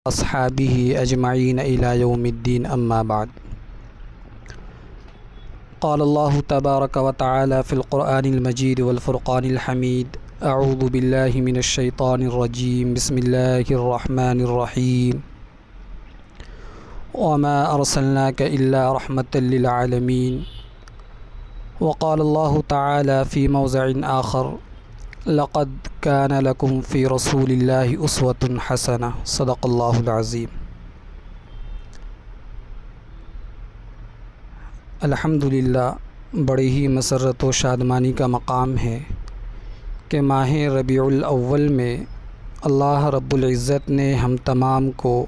أصحابه أجمعين إلى يوم الدين أما بعد. قال الله تبارك وتعالى في القرآن المجيد والفرقان الحميد: أعوذ بالله من الشيطان الرجيم، بسم الله الرحمن الرحيم. وما أرسلناك إلا رحمة للعالمين. وقال الله تعالى في موضع آخر: لقد كان لكم في رسول الله أسوة حسنة. صدق اللہ العظیم۔ الحمدللہ بڑی ہی مسرت و شادمانی کا مقام ہے کہ ماہ ربیع الاول میں اللہ رب العزت نے ہم تمام کو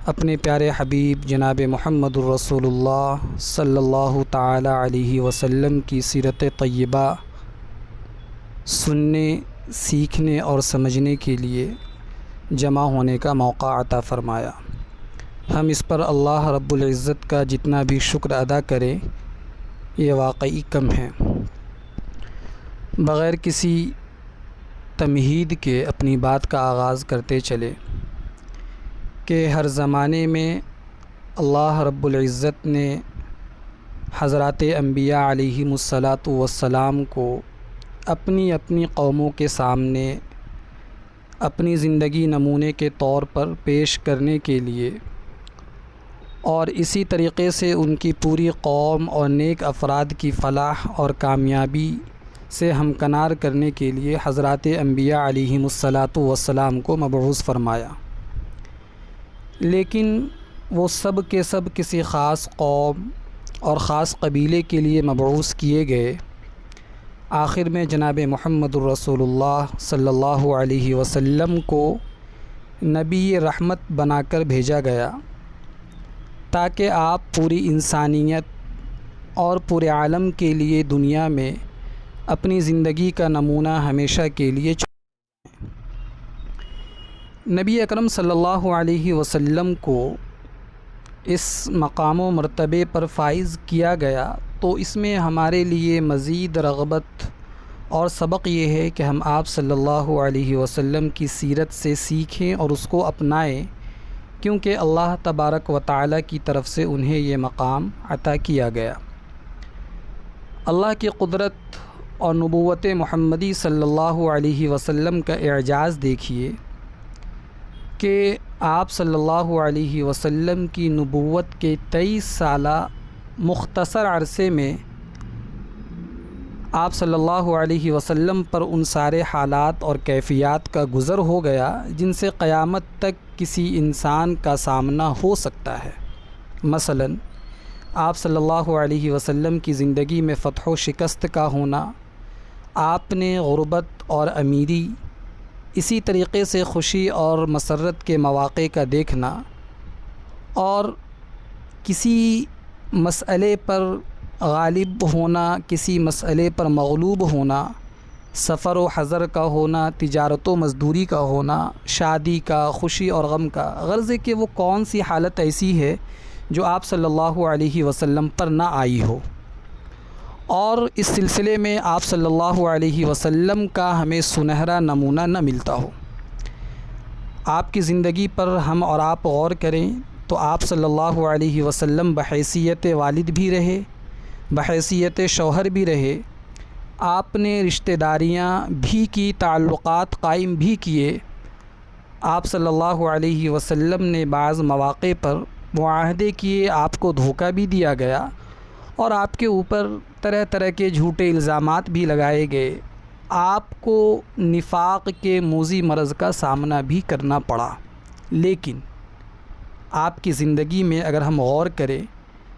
اپنے پیارے حبیب جناب محمد الرسول اللہ صلی اللہ تعالی علیہ وسلم کی سیرت طیبہ سننے، سیکھنے اور سمجھنے کے لیے جمع ہونے کا موقع عطا فرمایا۔ ہم اس پر اللہ رب العزت کا جتنا بھی شکر ادا کریں یہ واقعی کم ہے۔ بغیر کسی تمہید کے اپنی بات کا آغاز کرتے چلے کہ ہر زمانے میں اللہ رب العزت نے حضرات انبیاء علیہم الصلاۃ والسلام کو اپنی اپنی قوموں کے سامنے اپنی زندگی نمونے کے طور پر پیش کرنے کے لیے اور اسی طریقے سے ان کی پوری قوم اور نیک افراد کی فلاح اور کامیابی سے ہمکنار کرنے کے لیے حضرات انبیاء علیہم الصلاۃ والسلام کو مبعوث فرمایا۔ لیکن وہ سب کے سب کسی خاص قوم اور خاص قبیلے کے لیے مبعوث کیے گئے۔ آخر میں جناب محمد الرسول اللہ صلی اللہ علیہ وسلم کو نبی رحمت بنا کر بھیجا گیا تاکہ آپ پوری انسانیت اور پورے عالم کے لیے دنیا میں اپنی زندگی کا نمونہ ہمیشہ کے لیے نبی اکرم صلی اللہ علیہ وسلم کو اس مقام و مرتبے پر فائز کیا گیا، تو اس میں ہمارے لیے مزید رغبت اور سبق یہ ہے کہ ہم آپ صلی اللہ علیہ وسلم کی سیرت سے سیکھیں اور اس کو اپنائیں، کیونکہ اللہ تبارک و تعالی کی طرف سے انہیں یہ مقام عطا کیا گیا۔ اللہ کی قدرت اور نبوت محمدی صلی اللہ علیہ وسلم کا اعجاز دیکھیے کہ آپ صلی اللہ علیہ وسلم کی نبوت کے 23 سالہ مختصر عرصے میں آپ صلی اللہ علیہ وسلم پر ان سارے حالات اور کیفیات کا گزر ہو گیا جن سے قیامت تک کسی انسان کا سامنا ہو سکتا ہے۔ مثلا آپ صلی اللہ علیہ وسلم کی زندگی میں فتح و شکست کا ہونا، آپ نے غربت اور امیری، اسی طریقے سے خوشی اور مسرت کے مواقع کا دیکھنا، اور کسی مسئلے پر غالب ہونا، کسی مسئلے پر مغلوب ہونا، سفر و حضر کا ہونا، تجارت و مزدوری کا ہونا، شادی کا، خوشی اور غم کا، غرض ہے کہ وہ کون سی حالت ایسی ہے جو آپ صلی اللہ علیہ وسلم پر نہ آئی ہو، اور اس سلسلے میں آپ صلی اللہ علیہ وسلم کا ہمیں سنہرا نمونہ نہ ملتا ہو۔ آپ کی زندگی پر ہم اور آپ غور کریں تو آپ صلی اللہ علیہ وسلم بحیثیت والد بھی رہے، بحیثیت شوہر بھی رہے، آپ نے رشتہ داریاں بھی کی، تعلقات قائم بھی کیے۔ آپ صلی اللہ علیہ وسلم نے بعض مواقع پر معاہدے کیے، آپ کو دھوکہ بھی دیا گیا اور آپ کے اوپر طرح طرح کے جھوٹے الزامات بھی لگائے گئے، آپ کو نفاق کے موذی مرض کا سامنا بھی کرنا پڑا۔ لیکن آپ کی زندگی میں اگر ہم غور کریں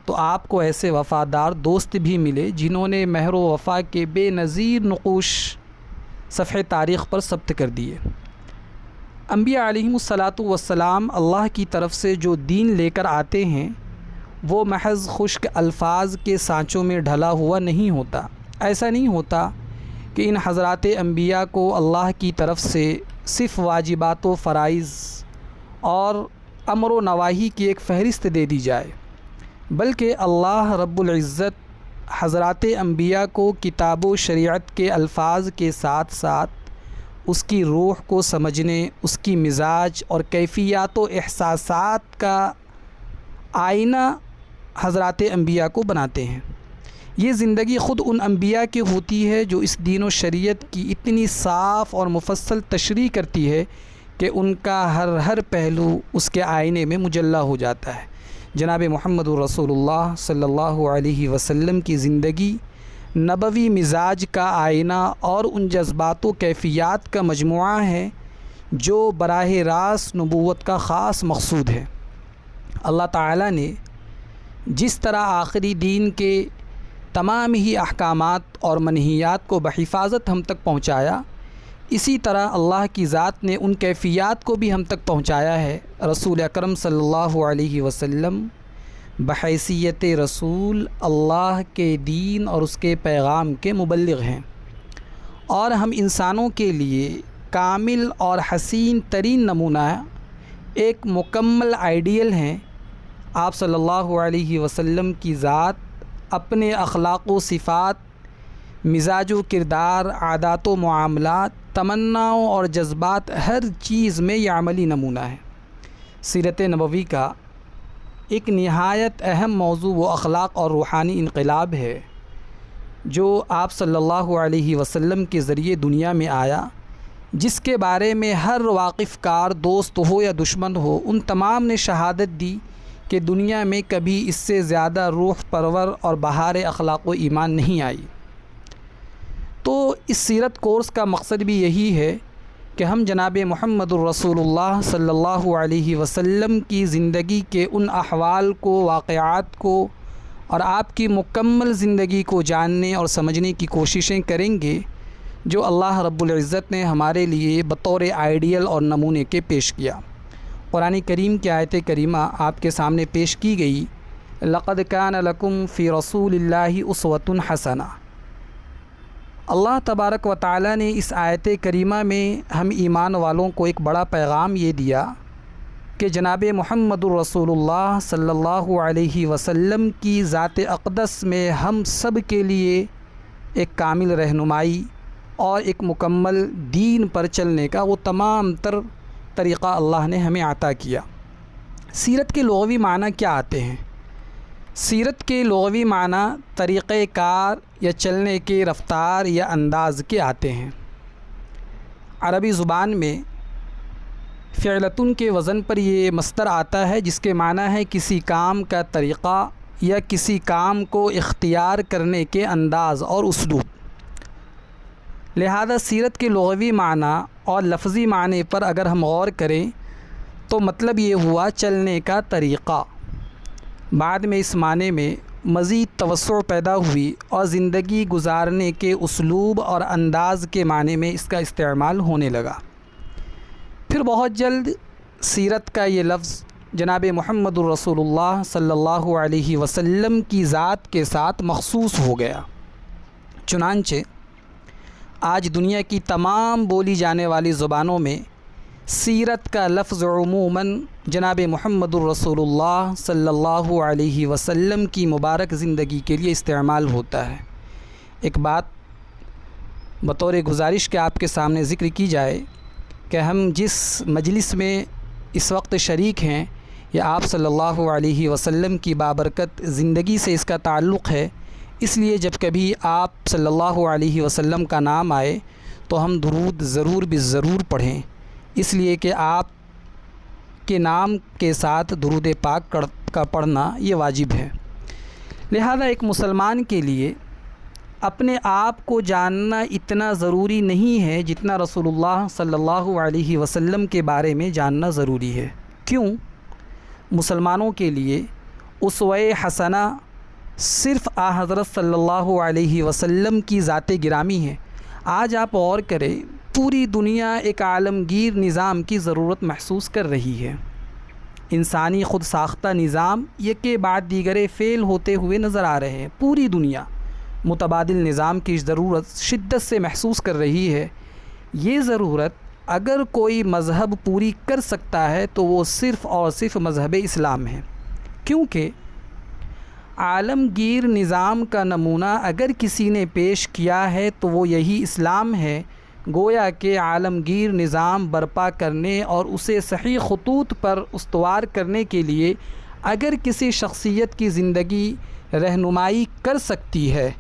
تو آپ کو ایسے وفادار دوست بھی ملے جنہوں نے مہر و وفا کے بے نظیر نقوش صفحہ تاریخ پر ثبت کر دیے۔ انبیاء علیہم الصلاۃ والسلام اللہ کی طرف سے جو دین لے کر آتے ہیں وہ محض خشک الفاظ کے سانچوں میں ڈھلا ہوا نہیں ہوتا۔ ایسا نہیں ہوتا کہ ان حضرات انبیاء کو اللہ کی طرف سے صرف واجبات و فرائض اور امر و نواہی کی ایک فہرست دے دی جائے، بلکہ اللہ رب العزت حضرات انبیاء کو کتاب و شریعت کے الفاظ کے ساتھ ساتھ اس کی روح کو سمجھنے، اس کی مزاج اور کیفیات و احساسات کا آئینہ حضرات انبیاء کو بناتے ہیں۔ یہ زندگی خود ان انبیاء کی ہوتی ہے جو اس دین و شریعت کی اتنی صاف اور مفصل تشریح کرتی ہے کہ ان کا ہر پہلو اس کے آئینے میں مجلی ہو جاتا ہے۔ جناب محمد رسول اللہ صلی اللہ علیہ وسلم کی زندگی نبوی مزاج کا آئینہ اور ان جذبات و کیفیات کا مجموعہ ہے جو براہ راست نبوت کا خاص مقصود ہے۔ اللہ تعالیٰ نے جس طرح آخری دین کے تمام ہی احکامات اور منہیات کو بحفاظت ہم تک پہنچایا، اسی طرح اللہ کی ذات نے ان کیفیات کو بھی ہم تک پہنچایا ہے۔ رسول اکرم صلی اللہ علیہ وسلم بحیثیت رسول اللہ کے دین اور اس کے پیغام کے مبلغ ہیں، اور ہم انسانوں کے لیے کامل اور حسین ترین نمونہ، ایک مکمل آئیڈیل ہیں۔ آپ صلی اللہ علیہ وسلم کی ذات اپنے اخلاق و صفات، مزاج و کردار، عادات و معاملات، تمناؤں اور جذبات، ہر چیز میں یہ عملی نمونہ ہے۔ سیرت نبوی کا ایک نہایت اہم موضوع وہ اخلاق اور روحانی انقلاب ہے جو آپ صلی اللہ علیہ وسلم کے ذریعے دنیا میں آیا، جس کے بارے میں ہر واقف کار، دوست ہو یا دشمن ہو، ان تمام نے شہادت دی کہ دنیا میں کبھی اس سے زیادہ روح پرور اور بہار اخلاق و ایمان نہیں آئی۔ تو اس سیرت کورس کا مقصد بھی یہی ہے کہ ہم جناب محمد الرسول اللہ صلی اللہ علیہ وسلم کی زندگی کے ان احوال کو، واقعات کو اور آپ کی مکمل زندگی کو جاننے اور سمجھنے کی کوششیں کریں گے جو اللہ رب العزت نے ہمارے لیے بطور آئیڈیل اور نمونے کے پیش کیا۔ قرآن کریم کی آیت کریمہ آپ کے سامنے پیش کی گئی، لقد کان لکم فی رسول اللہ اسوۃ حسنہ۔ اللہ تبارک و تعالیٰ نے اس آیت کریمہ میں ہم ایمان والوں کو ایک بڑا پیغام یہ دیا کہ جناب محمد الرسول اللہ صلی اللہ علیہ وسلم کی ذات اقدس میں ہم سب کے لیے ایک کامل رہنمائی اور ایک مکمل دین پر چلنے کا وہ تمام تر طریقہ اللہ نے ہمیں عطا کیا۔ سیرت کے لغوی معنی کیا آتے ہیں؟ سیرت کے لغوی معنی طریقہ کار یا چلنے کے رفتار یا انداز کے آتے ہیں۔ عربی زبان میں فعلتن کے وزن پر یہ مصدر آتا ہے جس کے معنی ہے کسی کام کا طریقہ یا کسی کام کو اختیار کرنے کے انداز اور اسلوب۔ لہذا سیرت کے لغوی معنی اور لفظی معنی پر اگر ہم غور کریں تو مطلب یہ ہوا چلنے کا طریقہ۔ بعد میں اس معنی میں مزید توسع پیدا ہوئی اور زندگی گزارنے کے اسلوب اور انداز کے معنی میں اس کا استعمال ہونے لگا۔ پھر بہت جلد سیرت کا یہ لفظ جناب محمد الرسول اللہ صلی اللہ علیہ وسلم کی ذات کے ساتھ مخصوص ہو گیا۔ چنانچہ آج دنیا کی تمام بولی جانے والی زبانوں میں سیرت کا لفظ عموماً جناب محمد الرسول اللہ صلی اللہ علیہ وسلم کی مبارک زندگی کے لیے استعمال ہوتا ہے۔ ایک بات بطور گزارش کے آپ کے سامنے ذکر کی جائے کہ ہم جس مجلس میں اس وقت شریک ہیں یہ آپ صلی اللہ علیہ وسلم کی بابرکت زندگی سے اس کا تعلق ہے، اس لیے جب کبھی آپ صلی اللہ علیہ وسلم کا نام آئے تو ہم درود ضرور ضرور پڑھیں، اس لیے کہ آپ کے نام کے ساتھ درود پاک کا پڑھنا یہ واجب ہے۔ لہذا ایک مسلمان کے لیے اپنے آپ کو جاننا اتنا ضروری نہیں ہے جتنا رسول اللہ صلی اللہ علیہ وسلم کے بارے میں جاننا ضروری ہے۔ کیوں؟ مسلمانوں کے لیے اسوہ حسنہ صرف حضرت صلی اللہ علیہ وسلم کی ذات گرامی ہے۔ آج آپ غور کریں، پوری دنیا ایک عالمگیر نظام کی ضرورت محسوس کر رہی ہے۔ انسانی خود ساختہ نظام یکے بعد دیگرے فیل ہوتے ہوئے نظر آ رہے ہیں۔ پوری دنیا متبادل نظام کی ضرورت شدت سے محسوس کر رہی ہے۔ یہ ضرورت اگر کوئی مذہب پوری کر سکتا ہے تو وہ صرف اور صرف مذہب اسلام ہے، کیونکہ عالمگیر نظام کا نمونہ اگر کسی نے پیش کیا ہے تو وہ یہی اسلام ہے گویا کہ عالمگیر نظام برپا کرنے اور اسے صحیح خطوط پر استوار کرنے کے لیے اگر کسی شخصیت کی زندگی رہنمائی کر سکتی ہے،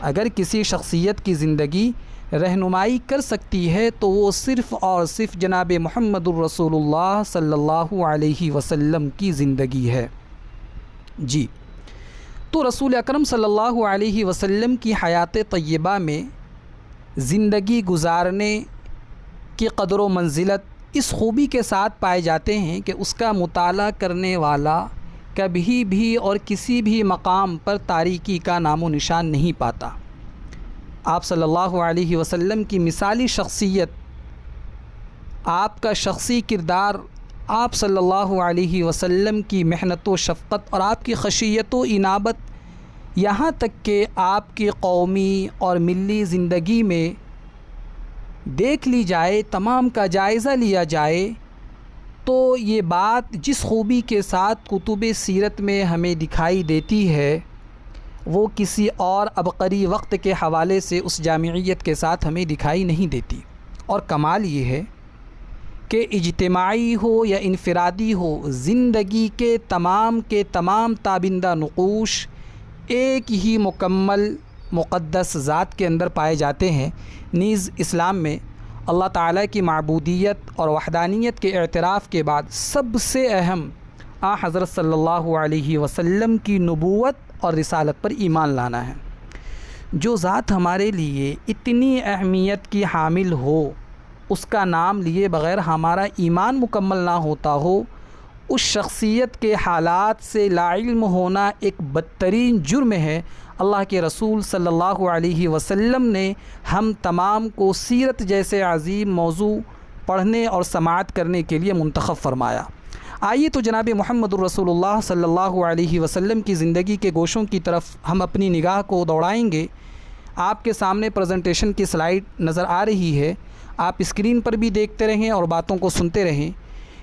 اگر کسی شخصیت کی زندگی رہنمائی کر سکتی ہے تو وہ صرف اور صرف جناب محمد الرسول اللہ صلی اللہ علیہ وسلم کی زندگی ہے۔ جی، تو رسول اکرم صلی اللہ علیہ وسلم کی حیات طیبہ میں زندگی گزارنے کی قدر و منزلت اس خوبی کے ساتھ پائے جاتے ہیں کہ اس کا مطالعہ کرنے والا کبھی بھی اور کسی بھی مقام پر تاریکی کا نام و نشان نہیں پاتا۔ آپ صلی اللہ علیہ وسلم کی مثالی شخصیت، آپ کا شخصی کردار، آپ صلی اللہ علیہ وسلم کی محنت و شفقت اور آپ کی خشیت و انابت، یہاں تک کہ آپ کی قومی اور ملی زندگی میں دیکھ لی جائے، تمام کا جائزہ لیا جائے، تو یہ بات جس خوبی کے ساتھ کتب سیرت میں ہمیں دکھائی دیتی ہے وہ کسی اور عبقری وقت کے حوالے سے اس جامعیت کے ساتھ ہمیں دکھائی نہیں دیتی۔ اور کمال یہ ہے کہ اجتماعی ہو یا انفرادی ہو، زندگی کے تمام تابندہ نقوش ایک ہی مکمل مقدس ذات کے اندر پائے جاتے ہیں۔ نیز اسلام میں اللہ تعالیٰ کی معبودیت اور وحدانیت کے اعتراف کے بعد سب سے اہم حضرت صلی اللہ علیہ وسلم کی نبوت اور رسالت پر ایمان لانا ہے۔ جو ذات ہمارے لیے اتنی اہمیت کی حامل ہو، اس کا نام لیے بغیر ہمارا ایمان مکمل نہ ہوتا ہو، اس شخصیت کے حالات سے لا علم ہونا ایک بدترین جرم ہے۔ اللہ کے رسول صلی اللہ علیہ وسلم نے ہم تمام کو سیرت جیسے عظیم موضوع پڑھنے اور سماعت کرنے کے لیے منتخب فرمایا۔ آئیے تو جناب محمد الرسول اللہ صلی اللہ علیہ وسلم کی زندگی کے گوشوں کی طرف ہم اپنی نگاہ کو دوڑائیں گے۔ آپ کے سامنے پریزنٹیشن کی سلائیڈ نظر آ رہی ہے، آپ اسکرین پر بھی دیکھتے رہیں اور باتوں کو سنتے رہیں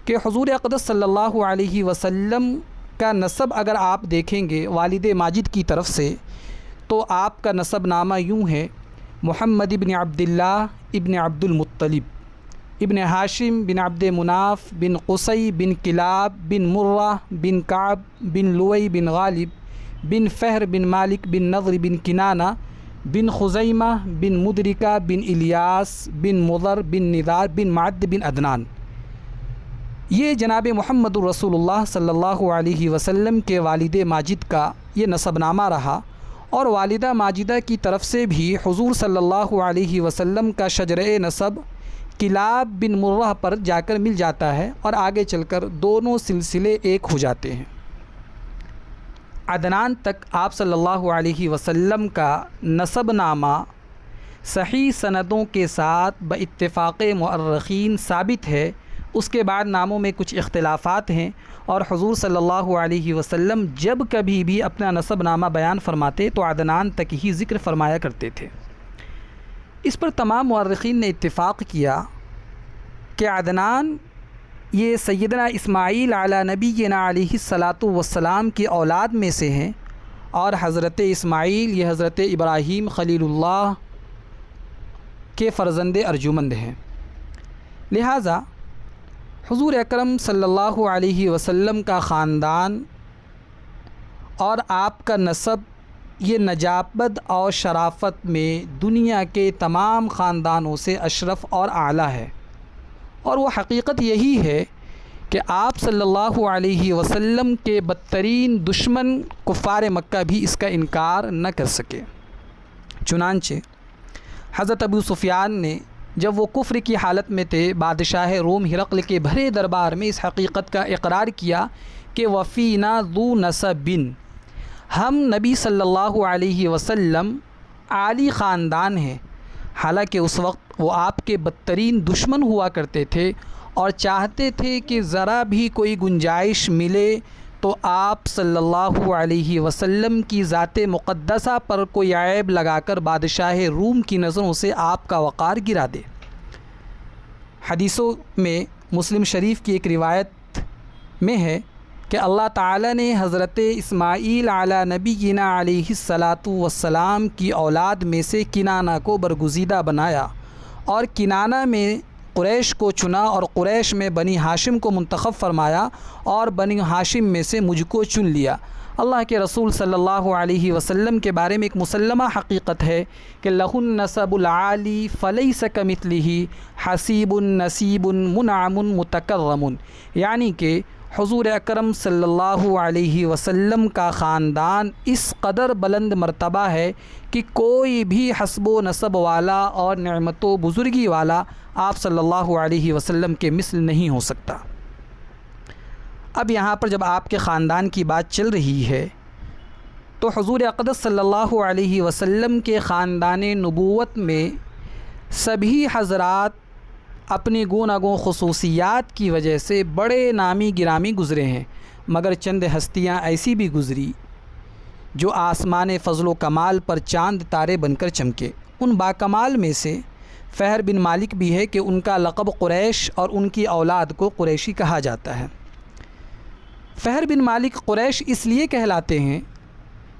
کہ حضور اقدس صلی اللہ علیہ وسلم کا نسب اگر آپ دیکھیں گے والد ماجد کی طرف سے، تو آپ کا نسب نامہ یوں ہے: محمد ابن عبداللہ ابن عبد المطلب ابن ہاشم بن عبد مناف بن قصی بن کلاب بن مرہ بن کعب بن لوئی بن غالب بن فہر بن مالک بن نضر بن کنانہ بن خزیمہ بن مدرکہ بن الیاس بن مضر بن نذار بن معد بن عدنان۔ یہ جناب محمد الرسول اللہ صلی اللہ علیہ وسلم کے والد ماجد کا یہ نسب نامہ رہا، اور والدہ ماجدہ کی طرف سے بھی حضور صلی اللہ علیہ وسلم کا شجرہ نسب کلاب بن مرہ پر جا کر مل جاتا ہے، اور آگے چل کر دونوں سلسلے ایک ہو جاتے ہیں۔ عدنان تک آپ صلی اللہ علیہ وسلم کا نسب نامہ صحیح سندوں کے ساتھ باتفاق مؤرخین ثابت ہے۔ اس کے بعد ناموں میں کچھ اختلافات ہیں، اور حضور صلی اللہ علیہ وسلم جب کبھی بھی اپنا نسب نامہ بیان فرماتے تو عدنان تک ہی ذکر فرمایا کرتے تھے۔ اس پر تمام مؤرخین نے اتفاق کیا کہ عدنان یہ سیدنا اسماعیل علی نبینا علیہ الصلاۃ والسلام کی اولاد میں سے ہیں، اور حضرت اسماعیل یہ حضرت ابراہیم خلیل اللہ کے فرزند ارجمند ہیں۔ لہٰذا حضور اکرم صلی اللہ علیہ وسلم کا خاندان اور آپ کا نسب یہ نجابت اور شرافت میں دنیا کے تمام خاندانوں سے اشرف اور اعلیٰ ہے، اور وہ حقیقت یہی ہے کہ آپ صلی اللہ علیہ وسلم کے بدترین دشمن کفار مکہ بھی اس کا انکار نہ کر سکے۔ چنانچہ حضرت ابو سفیان نے جب وہ کفر کی حالت میں تھے، بادشاہ روم ہرقل کے بھرے دربار میں اس حقیقت کا اقرار کیا کہ وفینا ذو نسب، ہم نبی صلی اللہ علیہ وسلم عالی خاندان ہیں۔ حالانکہ اس وقت وہ آپ کے بدترین دشمن ہوا کرتے تھے اور چاہتے تھے کہ ذرا بھی کوئی گنجائش ملے تو آپ صلی اللہ علیہ وسلم کی ذات مقدسہ پر کوئی عیب لگا کر بادشاہ روم کی نظروں سے آپ کا وقار گرا دے۔ حدیثوں میں مسلم شریف کی ایک روایت میں ہے کہ اللہ تعالیٰ نے حضرت اسماعیل علی نبینا علیہ الصلاۃ والسلام کی اولاد میں سے کنانہ کو برگزیدہ بنایا، اور کنانہ میں قریش کو چنا اور قریش میں بنی ہاشم کو منتخب فرمایا اور بنی ہاشم میں سے مجھ کو چن لیا۔ اللہ کے رسول صلی اللہ علیہ وسلم کے بارے میں ایک مسلمہ حقیقت ہے کہ لَهُ النَّسَبُ الْعَالِي فَلَيْسَ كَمِثْلِهِ حَسِيبٌ نَسِيبٌ مُنْعَمٌ مُتَكَرَّمٌ، یعنی کہ حضور اکرم صلی اللہ علیہ وسلم کا خاندان اس قدر بلند مرتبہ ہے کہ کوئی بھی حسب و نسب والا اور نعمت و بزرگی والا آپ صلی اللہ علیہ وسلم کے مثل نہیں ہو سکتا۔ اب یہاں پر جب آپ کے خاندان کی بات چل رہی ہے تو حضور اقدس صلی اللہ علیہ وسلم کے خاندان نبوت میں سبھی حضرات اپنی گوناگوں خصوصیات کی وجہ سے بڑے نامی گرامی گزرے ہیں، مگر چند ہستیاں ایسی بھی گزری جو آسمان فضل و کمال پر چاند تارے بن کر چمکے۔ ان باکمال میں سے فہر بن مالک بھی ہے کہ ان کا لقب قریش اور ان کی اولاد کو قریشی کہا جاتا ہے۔ فہر بن مالک قریش اس لیے کہلاتے ہیں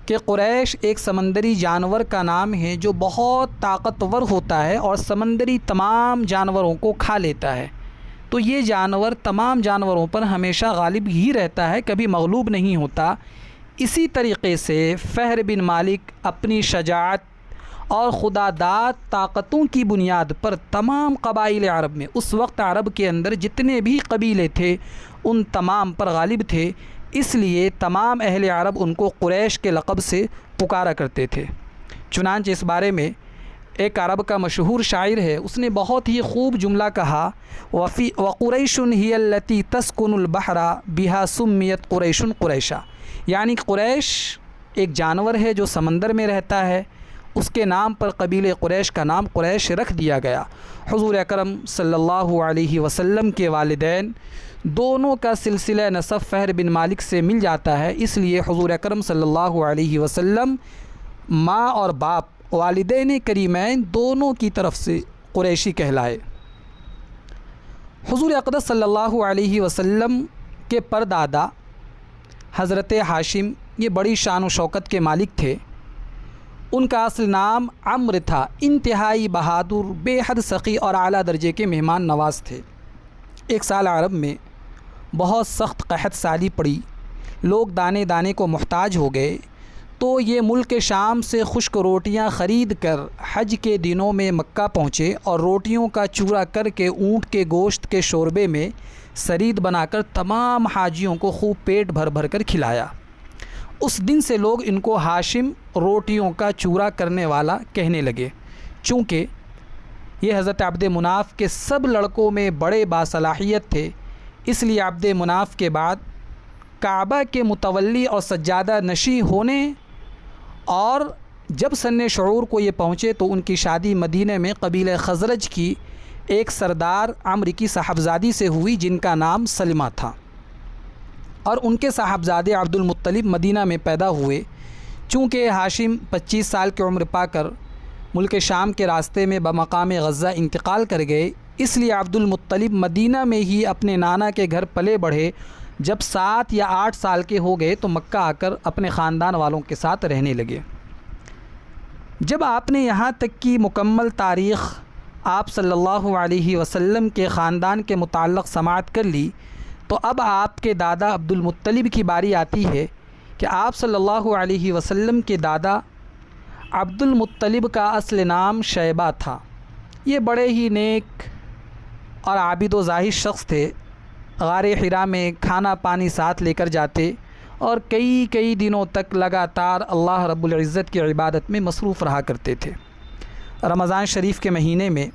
کہ قریش ایک سمندری جانور کا نام ہے جو بہت طاقتور ہوتا ہے اور سمندری تمام جانوروں کو کھا لیتا ہے، تو یہ جانور تمام جانوروں پر ہمیشہ غالب ہی رہتا ہے، کبھی مغلوب نہیں ہوتا۔ اسی طریقے سے فہر بن مالک اپنی شجاعت اور خدا داد طاقتوں کی بنیاد پر تمام قبائل عرب میں، اس وقت عرب کے اندر جتنے بھی قبیلے تھے ان تمام پر غالب تھے، اس لیے تمام اہل عرب ان کو قریش کے لقب سے پکارا کرتے تھے۔ چنانچہ اس بارے میں ایک عرب کا مشہور شاعر ہے، اس نے بہت ہی خوب جملہ کہا، وَقُرَيْشٌ هِيَ الَّتِي تَسْكُنُ الْبَحْرَ بِهَا سُمِّيَتْ قُرَيْشٌ قُرَيْشًا، یعنی قریش ایک جانور ہے جو سمندر میں رہتا ہے، اس کے نام پر قبیلے قریش کا نام قریش رکھ دیا گیا۔ حضور اکرم صلی اللہ علیہ وسلم کے والدین دونوں کا سلسلہ نسب فہر بن مالک سے مل جاتا ہے، اس لیے حضور اکرم صلی اللہ علیہ وسلم ماں اور باپ والدین کریمین دونوں کی طرف سے قریشی کہلائے۔ حضور اقدس صلی اللہ علیہ وسلم کے پردادا حضرت ہاشم یہ بڑی شان و شوکت کے مالک تھے۔ ان کا اصل نام عمرو تھا، انتہائی بہادر، بے حد سخی اور اعلیٰ درجے کے مہمان نواز تھے۔ ایک سال عرب میں بہت سخت قحط سالی پڑی، لوگ دانے دانے کو محتاج ہو گئے، تو یہ ملک شام سے خشک روٹیاں خرید کر حج کے دنوں میں مکہ پہنچے اور روٹیوں کا چورا کر کے اونٹ کے گوشت کے شوربے میں سرید بنا کر تمام حاجیوں کو خوب پیٹ بھر بھر کر کھلایا۔ اس دن سے لوگ ان کو ہاشم روٹیوں کا چورا کرنے والا کہنے لگے، چونکہ یہ حضرت عبد مناف کے سب لڑکوں میں بڑے باصلاحیت تھے، اس لیے عبد مناف کے بعد کعبہ کے متولی اور سجادہ نشیں ہونے اور جب سن شعور کو یہ پہنچے تو ان کی شادی مدینہ میں قبیلہ خزرج کی ایک سردار عمرو کی صاحبزادی سے ہوئی جن کا نام سلمہ تھا، اور ان کے صاحبزادے عبد المطلب مدینہ میں پیدا ہوئے۔ چونکہ ہاشم 25 سال کی عمر پا کر ملک شام کے راستے میں بمقام غزہ انتقال کر گئے، اس لیے عبد المطلب مدینہ میں ہی اپنے نانا کے گھر پلے بڑھے۔ جب 7 یا 8 سال کے ہو گئے تو مکہ آ کر اپنے خاندان والوں کے ساتھ رہنے لگے۔ جب آپ نے یہاں تک کی مکمل تاریخ آپ صلی اللہ علیہ وسلم کے خاندان کے متعلق سماعت کر لی تو اب آپ کے دادا عبد المطلب کی باری آتی ہے کہ آپ صلی اللہ علیہ وسلم کے دادا عبد المطلب کا اصل نام شیبہ تھا۔ یہ بڑے ہی نیک اور عابد و زاہد شخص تھے، غار حرا میں کھانا پانی ساتھ لے کر جاتے اور کئی دنوں تک لگاتار اللہ رب العزت کی عبادت میں مصروف رہا کرتے تھے۔ رمضان شریف کے مہینے میں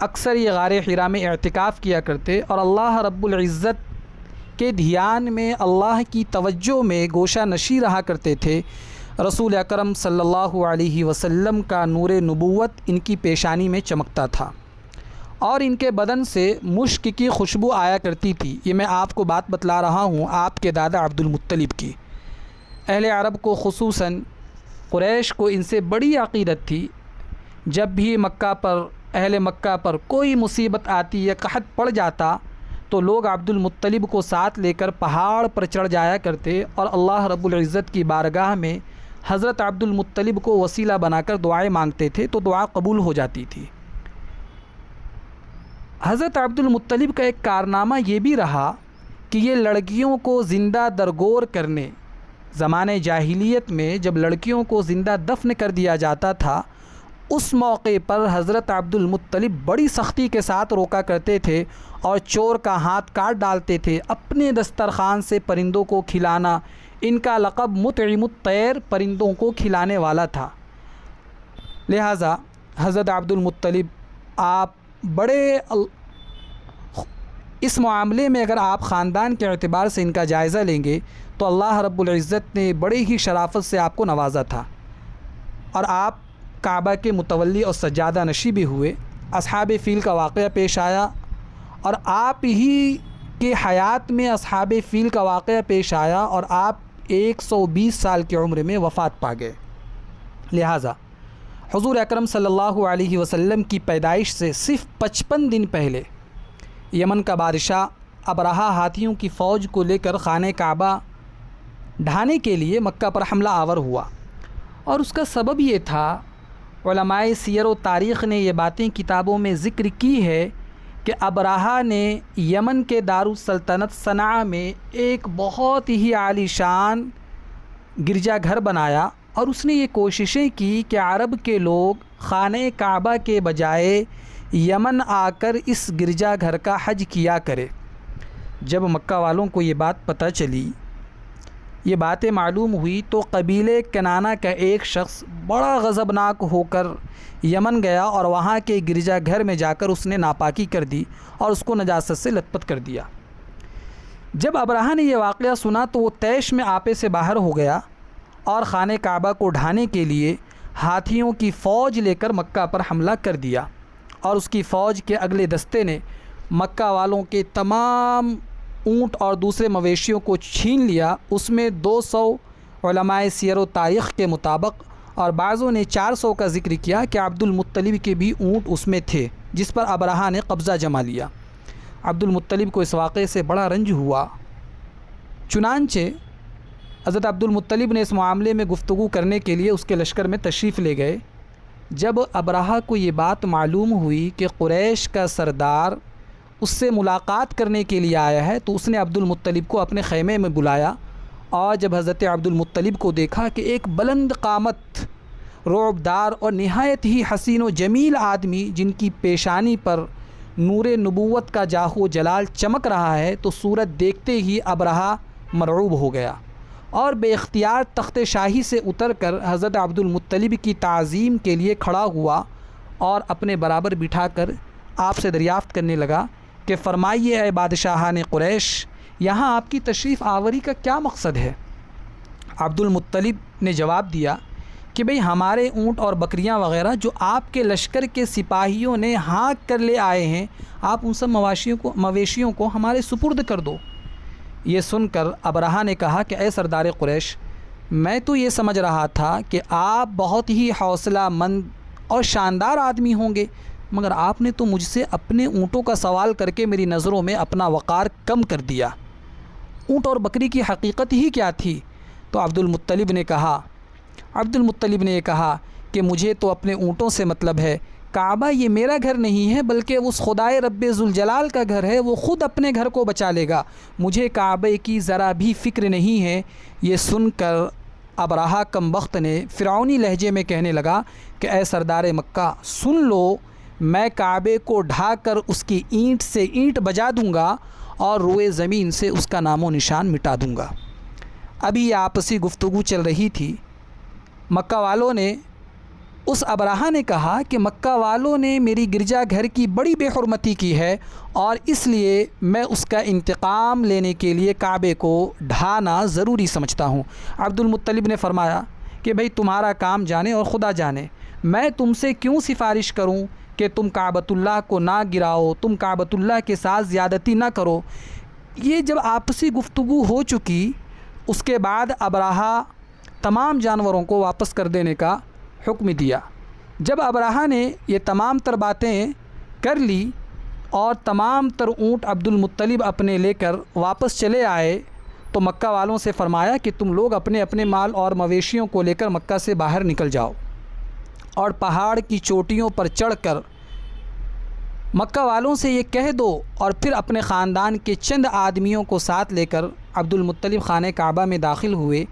اکثر یہ غار حرا میں اعتکاف کیا کرتے اور اللہ رب العزت کے دھیان میں، اللہ کی توجہ میں گوشہ نشیں رہا کرتے تھے۔ رسول اکرم صلی اللہ علیہ وسلم کا نور نبوت ان کی پیشانی میں چمکتا تھا اور ان کے بدن سے مشک کی خوشبو آیا کرتی تھی۔ یہ میں آپ کو بات بتلا رہا ہوں آپ کے دادا عبد المطلب کی۔ اہل عرب کو خصوصاً قریش کو ان سے بڑی عقیدت تھی۔ جب بھی مکہ پر، اہل مکہ پر کوئی مصیبت آتی یا قحط پڑ جاتا تو لوگ عبد المطلب کو ساتھ لے کر پہاڑ پر چڑھ جایا کرتے اور اللہ رب العزت کی بارگاہ میں حضرت عبد المطلب کو وسیلہ بنا کر دعائیں مانگتے تھے تو دعا قبول ہو جاتی تھی۔ حضرت عبد المطلب کا ایک کارنامہ یہ بھی رہا کہ یہ لڑکیوں کو زندہ درگور کرنے، زمانے جاہلیت میں جب لڑکیوں کو زندہ دفن کر دیا جاتا تھا، اس موقع پر حضرت عبد المطلب بڑی سختی کے ساتھ روکا کرتے تھے اور چور کا ہاتھ کاٹ ڈالتے تھے۔ اپنے دسترخوان سے پرندوں کو کھلانا، ان کا لقب مطعم الطیر، پرندوں کو کھلانے والا تھا۔ لہٰذا حضرت عبد المطلب آپ بڑے اس معاملے میں اگر آپ خاندان کے اعتبار سے ان کا جائزہ لیں گے تو اللہ رب العزت نے بڑے ہی شرافت سے آپ کو نوازا تھا، اور آپ کعبہ کے متولی اور سجادہ نشیں بھی ہوئے۔ اصحاب فیل کا واقعہ پیش آیا اور آپ ہی کے حیات میں اصحاب فیل کا واقعہ پیش آیا اور آپ 120 سال کی عمر میں وفات پا گئے۔ لہٰذا حضور اکرم صلی اللہ علیہ وسلم کی پیدائش سے صرف 55 دن پہلے یمن کا بادشاہ ابرہہ ہاتھیوں کی فوج کو لے کر خانہ کعبہ ڈھانے کے لیے مکہ پر حملہ آور ہوا، اور اس کا سبب یہ تھا، علماء سیر و تاریخ نے یہ باتیں کتابوں میں ذکر کی ہے کہ ابرہہ نے یمن کے دارالسلطنت صنعاء میں ایک بہت ہی عالی شان گرجا گھر بنایا، اور اس نے یہ کوششیں کی کہ عرب کے لوگ خانہ کعبہ کے بجائے یمن آ کر اس گرجا گھر کا حج کیا کرے۔ جب مکہ والوں کو یہ بات پتہ چلی، یہ باتیں معلوم ہوئی، تو قبیلے کنانہ کا ایک شخص بڑا غضبناک ہو کر یمن گیا اور وہاں کے گرجا گھر میں جا کر اس نے ناپاکی کر دی اور اس کو نجاست سے لت پت کر دیا۔ جب ابرہہ نے یہ واقعہ سنا تو وہ طیش میں آپے سے باہر ہو گیا اور خانہ کعبہ کو ڈھانے کے لیے ہاتھیوں کی فوج لے کر مکہ پر حملہ کر دیا، اور اس کی فوج کے اگلے دستے نے مکہ والوں کے تمام اونٹ اور دوسرے مویشیوں کو چھین لیا۔ اس میں 200 علماء سیر و تاریخ کے مطابق، اور بعضوں نے 400 کا ذکر کیا کہ عبد المطلب کے بھی اونٹ اس میں تھے، جس پر ابرہہ نے قبضہ جما لیا۔ عبد المطلب کو اس واقعے سے بڑا رنج ہوا، چنانچہ حضرت عبد المطلب نے اس معاملے میں گفتگو کرنے کے لیے اس کے لشکر میں تشریف لے گئے۔ جب ابرہہ کو یہ بات معلوم ہوئی کہ قریش کا سردار اس سے ملاقات کرنے کے لیے آیا ہے، تو اس نے عبد المطلب کو اپنے خیمے میں بلایا، اور جب حضرت عبد المطلب کو دیکھا کہ ایک بلند قامت، رعبدار اور نہایت ہی حسین و جمیل آدمی جن کی پیشانی پر نور نبوت کا جاہ و جلال چمک رہا ہے، تو صورت دیکھتے ہی ابرہہ مرعوب ہو گیا اور بے اختیار تخت شاہی سے اتر کر حضرت عبد المطلب کی تعظیم کے لیے کھڑا ہوا اور اپنے برابر بٹھا کر آپ سے دریافت کرنے لگا کہ فرمائیے اے بادشاہان قریش، یہاں آپ کی تشریف آوری کا کیا مقصد ہے؟ عبد المطلب نے جواب دیا کہ بھئی ہمارے اونٹ اور بکریاں وغیرہ جو آپ کے لشکر کے سپاہیوں نے ہانک کر لے آئے ہیں، آپ ان سب مویشیوں کو ہمارے سپرد کر دو۔ یہ سن کر ابرہہ نے کہا کہ اے سردار قریش، میں تو یہ سمجھ رہا تھا کہ آپ بہت ہی حوصلہ مند اور شاندار آدمی ہوں گے، مگر آپ نے تو مجھ سے اپنے اونٹوں کا سوال کر کے میری نظروں میں اپنا وقار کم کر دیا۔ اونٹ اور بکری کی حقیقت ہی کیا تھی؟ تو عبد المطلب نے یہ کہا کہ مجھے تو اپنے اونٹوں سے مطلب ہے، کعبہ یہ میرا گھر نہیں ہے بلکہ اس خدائے رب ذوالجلال کا گھر ہے، وہ خود اپنے گھر کو بچا لے گا، مجھے کعبے کی ذرا بھی فکر نہیں ہے۔ یہ سن کر ابرہہ کم بخت نے فرعونی لہجے میں کہنے لگا کہ اے سردار مکہ، سن لو، میں کعبے کو ڈھا کر اس کی اینٹ سے اینٹ بجا دوں گا اور روئے زمین سے اس کا نام و نشان مٹا دوں گا۔ ابھی یہ آپسی گفتگو چل رہی تھی، مکہ والوں نے اس ابرہہ نے کہا کہ مکہ والوں نے میری گرجا گھر کی بڑی بے حرمتی کی ہے، اور اس لیے میں اس کا انتقام لینے کے لیے کعبے کو ڈھانا ضروری سمجھتا ہوں۔ عبد المطلب نے فرمایا کہ بھئی تمہارا کام جانے اور خدا جانے، میں تم سے کیوں سفارش کروں کہ تم کعبۃ اللہ کو نہ گراؤ، تم کعبۃ اللہ کے ساتھ زیادتی نہ کرو۔ یہ جب آپسی گفتگو ہو چکی، اس کے بعد ابرہہ تمام جانوروں کو واپس کر دینے کا حکم دیا۔ جب ابرہہ نے یہ تمام تر باتیں کر لی اور تمام تر اونٹ عبد المطلب اپنے لے کر واپس چلے آئے، تو مکہ والوں سے فرمایا کہ تم لوگ اپنے اپنے مال اور مویشیوں کو لے کر مکہ سے باہر نکل جاؤ، اور پہاڑ کی چوٹیوں پر چڑھ کر مکہ والوں سے یہ کہہ دو، اور پھر اپنے خاندان کے چند آدمیوں کو ساتھ لے کر عبد المطلب خانہ کعبہ میں داخل ہوئے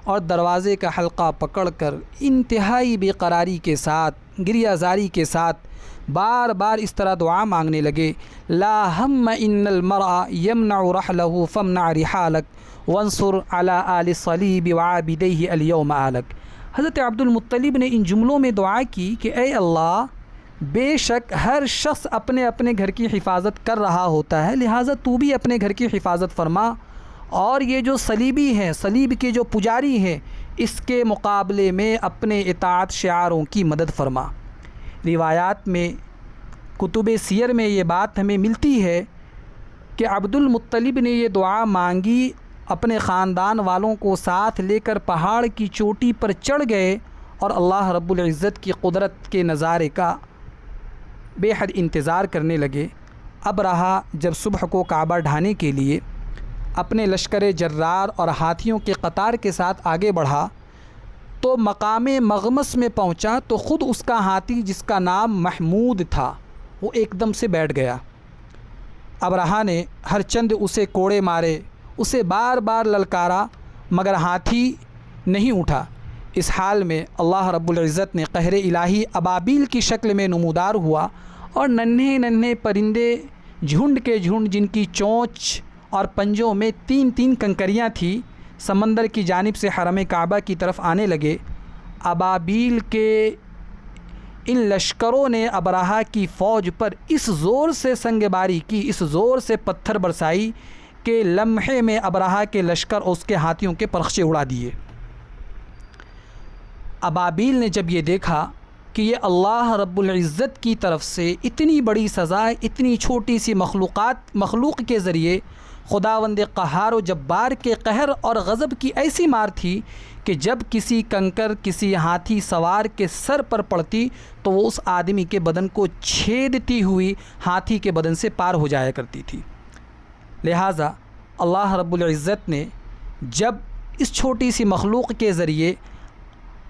اور دروازے کا حلقہ پکڑ کر انتہائی بے قراری کے ساتھ، گریہ زاری کے ساتھ بار بار اس طرح دعا مانگنے لگے، لا ہم ان المرء یمنع رحلہ فامنع رحالک وانصر علی آل الصلیب وعابدیہ اليوم آلک۔ حضرت عبد المطلب نے ان جملوں میں دعا کی کہ اے اللہ، بے شک ہر شخص اپنے اپنے گھر کی حفاظت کر رہا ہوتا ہے، لہٰذا تو بھی اپنے گھر کی حفاظت فرما، اور یہ جو صلیبی ہیں، صلیب کے جو پجاری ہیں، اس کے مقابلے میں اپنے اطاعت شعاروں کی مدد فرما۔ روایات میں، کتب سیر میں یہ بات ہمیں ملتی ہے کہ عبد المطلب نے یہ دعا مانگی، اپنے خاندان والوں کو ساتھ لے کر پہاڑ کی چوٹی پر چڑھ گئے اور اللہ رب العزت کی قدرت کے نظارے کا بے حد انتظار کرنے لگے۔ ابرہہ جب صبح کو کعبہ ڈھانے کے لیے اپنے لشکر جرار اور ہاتھیوں کے قطار کے ساتھ آگے بڑھا تو مقام مغمس میں پہنچا تو خود اس کا ہاتھی، جس کا نام محمود تھا، وہ ایک دم سے بیٹھ گیا۔ ابرہہ نے ہر چند اسے کوڑے مارے، اسے بار بار للکارا، مگر ہاتھی نہیں اٹھا۔ اس حال میں اللہ رب العزت نے قہر الہی ابابیل کی شکل میں نمودار ہوا، اور ننھے ننھے پرندے جھنڈ کے جھنڈ، جن کی چونچ اور پنجوں میں 3 کنکریاں تھیں، سمندر کی جانب سے حرم کعبہ کی طرف آنے لگے۔ ابابیل کے ان لشکروں نے ابرہہ کی فوج پر اس زور سے سنگ باری کی، اس زور سے پتھر برسائی کہ لمحے میں ابرہہ کے لشکر اور اس کے ہاتھیوں کے پرخچے اڑا دیے۔ ابابیل نے جب یہ دیکھا کہ یہ اللہ رب العزت کی طرف سے اتنی بڑی سزا، اتنی چھوٹی سی مخلوق کے ذریعے خداوند قہار و جبار کے قہر اور غضب کی ایسی مار تھی کہ جب کسی کنکر کسی ہاتھی سوار کے سر پر پڑتی تو وہ اس آدمی کے بدن کو چھیدتی ہوئی ہاتھی کے بدن سے پار ہو جایا کرتی تھی۔ لہٰذا اللہ رب العزت نے جب اس چھوٹی سی مخلوق کے ذریعے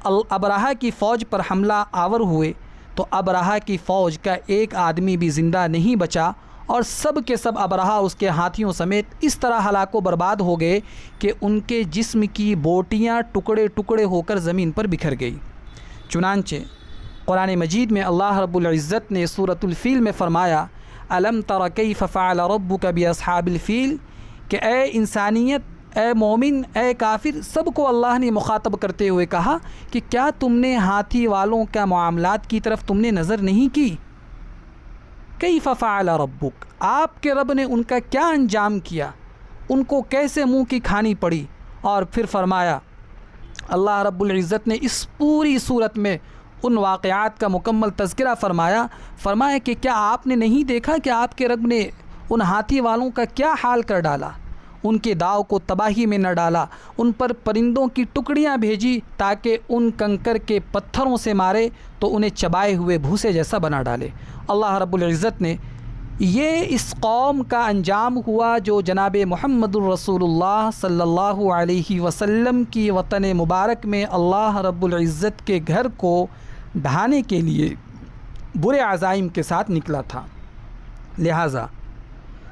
ابرہہ کی فوج پر حملہ آور ہوئے تو ابرہہ کی فوج کا ایک آدمی بھی زندہ نہیں بچا، اور سب کے سب ابرہہ اس کے ہاتھیوں سمیت اس طرح ہلاک و برباد ہو گئے کہ ان کے جسم کی بوٹیاں ٹکڑے ٹکڑے ہو کر زمین پر بکھر گئی۔ چنانچہ قرآن مجید میں اللہ رب العزت نے سورۃ الفیل میں فرمایا، الم تر کیف فعل ربک باصحاب الفیل، کہ اے انسانیت، اے مومن، اے کافر، سب کو اللہ نے مخاطب کرتے ہوئے کہا کہ کیا تم نے ہاتھی والوں کا معاملات کی طرف تم نے نظر نہیں کی؟ کیف فعل ربک، آپ کے رب نے ان کا کیا انجام کیا، ان کو کیسے منہ کی کھانی پڑی۔ اور پھر فرمایا، اللہ رب العزت نے اس پوری صورت میں ان واقعات کا مکمل تذکرہ فرمایا کہ کیا آپ نے نہیں دیکھا کہ آپ کے رب نے ان ہاتھی والوں کا کیا حال کر ڈالا، ان کے داؤ کو تباہی میں نہ ڈالا، ان پر پرندوں کی ٹکڑیاں بھیجی تاکہ ان کنکر کے پتھروں سے مارے تو انہیں چبائے ہوئے بھوسے جیسا بنا ڈالے۔ اللہ رب العزت نے یہ اس قوم کا انجام ہوا جو جناب محمد الرسول اللہ صلی اللہ علیہ وسلم کی وطن مبارک میں اللہ رب العزت کے گھر کو ڈھانے کے لیے برے عزائم کے ساتھ نکلا تھا۔ لہٰذا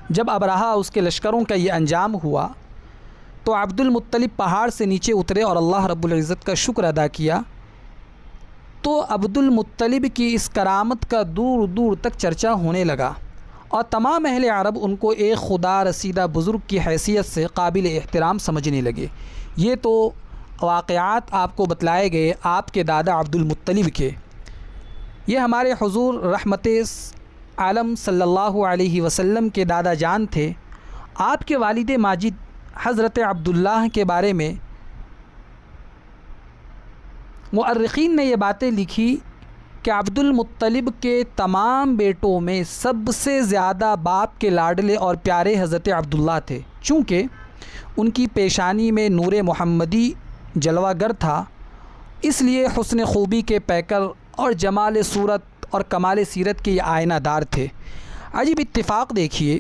جب ابرہہ اس کے لشکروں کا یہ انجام ہوا تو عبد المطلب پہاڑ سے نیچے اترے اور اللہ رب العزت کا شکر ادا کیا، تو عبد المطلب کی اس کرامت کا دور دور تک چرچا ہونے لگا، اور تمام اہل عرب ان کو ایک خدا رسیدہ بزرگ کی حیثیت سے قابل احترام سمجھنے لگے۔ یہ تو واقعات آپ کو بتلائے گئے آپ کے دادا عبد المطلب کے۔ یہ ہمارے حضور رحمت عالم صلی اللہ علیہ وسلم کے دادا جان تھے۔ آپ کے والد ماجد حضرت عبداللہ کے بارے میں مؤرخین نے یہ باتیں لکھی کہ عبد المطلب کے تمام بیٹوں میں سب سے زیادہ باپ کے لاڈلے اور پیارے حضرت عبداللہ تھے، چونکہ ان کی پیشانی میں نور محمدی جلوہ گر تھا، اس لیے حسن خوبی کے پیکر اور جمال صورت اور کمال سیرت کے یہ آئینہ دار تھے۔ عجیب اتفاق دیکھیے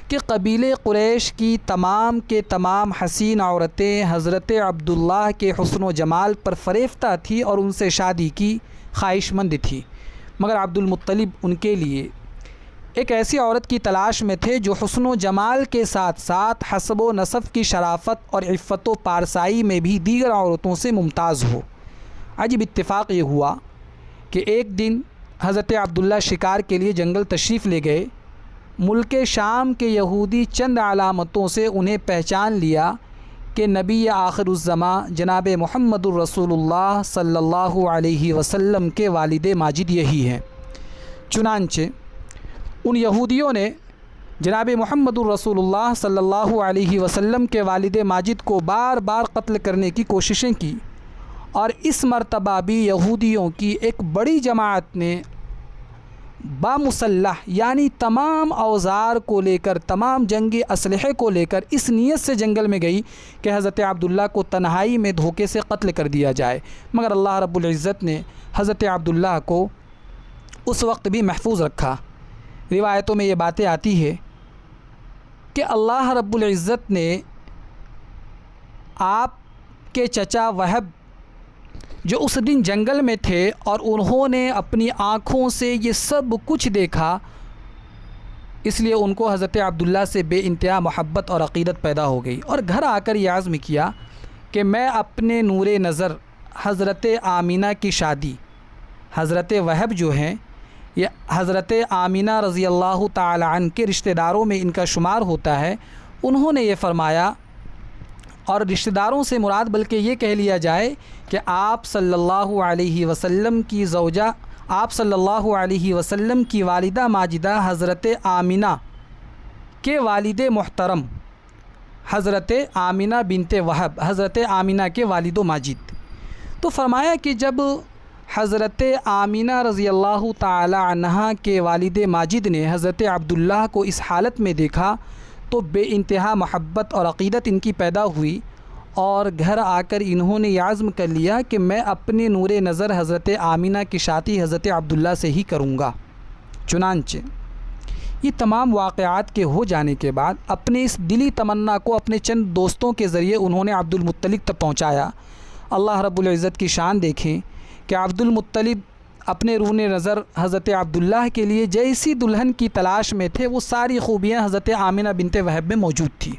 کہ قبیلے قریش کی تمام کے تمام حسین عورتیں حضرت عبداللہ کے حسن و جمال پر فریفتہ تھی اور ان سے شادی کی خواہش مند تھی، مگر عبد المطلب ان کے لیے ایک ایسی عورت کی تلاش میں تھے جو حسن و جمال کے ساتھ ساتھ حسب و نسب کی شرافت اور عفت و پارسائی میں بھی دیگر عورتوں سے ممتاز ہو۔ عجیب اتفاق یہ ہوا کہ ایک دن حضرت عبداللہ شکار کے لیے جنگل تشریف لے گئے۔ ملک شام کے یہودی چند علامتوں سے انہیں پہچان لیا کہ نبی آخر الزماں جناب محمد الرسول اللہ صلی اللہ علیہ وسلم کے والد ماجد یہی ہیں۔ چنانچہ ان یہودیوں نے جناب محمد الرسول اللہ صلی اللہ علیہ وسلم کے والد ماجد کو بار بار قتل کرنے کی کوششیں کی، اور اس مرتبہ بھی یہودیوں کی ایک بڑی جماعت نے بامسلح یعنی تمام اوزار کو لے کر، تمام جنگی اسلحے کو لے کر اس نیت سے جنگل میں گئی کہ حضرت عبداللہ کو تنہائی میں دھوکے سے قتل کر دیا جائے، مگر اللہ رب العزت نے حضرت عبداللہ کو اس وقت بھی محفوظ رکھا۔ روایتوں میں یہ باتیں آتی ہے کہ اللہ رب العزت نے آپ کے چچا وہب جو اس دن جنگل میں تھے اور انہوں نے اپنی آنکھوں سے یہ سب کچھ دیکھا، اس لیے ان کو حضرت عبداللہ سے بے انتہا محبت اور عقیدت پیدا ہو گئی، اور گھر آ کر یہ عزم کیا کہ میں اپنے نور نظر حضرت آمینہ کی شادی، حضرت وہب جو ہیں یہ حضرت آمینہ رضی اللہ تعالی عنہ کے رشتہ داروں میں ان کا شمار ہوتا ہے، انہوں نے یہ فرمایا، اور رشتہ داروں سے مراد بلکہ یہ کہہ لیا جائے کہ آپ صلی اللہ علیہ وسلم کی زوجہ، آپ صلی اللہ علیہ وسلم کی والدہ ماجدہ حضرت آمینہ کے والد محترم حضرت آمینہ بنت وہب، حضرت آمینہ کے والد و ماجد۔ تو فرمایا کہ جب حضرت آمینہ رضی اللہ تعالی عنہا کے والد ماجد نے حضرت عبداللہ کو اس حالت میں دیکھا تو بے انتہا محبت اور عقیدت ان کی پیدا ہوئی، اور گھر آ کر انہوں نے یہ عزم کر لیا کہ میں اپنے نور نظر حضرت آمینہ کی شادی حضرت عبداللہ سے ہی کروں گا۔ چنانچہ یہ تمام واقعات کے ہو جانے کے بعد اپنے اس دلی تمنا کو اپنے چند دوستوں کے ذریعے انہوں نے عبد المطلب تک پہنچایا۔ اللہ رب العزت کی شان دیکھیں کہ عبد المطلب اپنے رون نظر حضرت عبداللہ کے لیے جیسی دلہن کی تلاش میں تھے وہ ساری خوبیاں حضرت آمینہ بنت وہب میں موجود تھی۔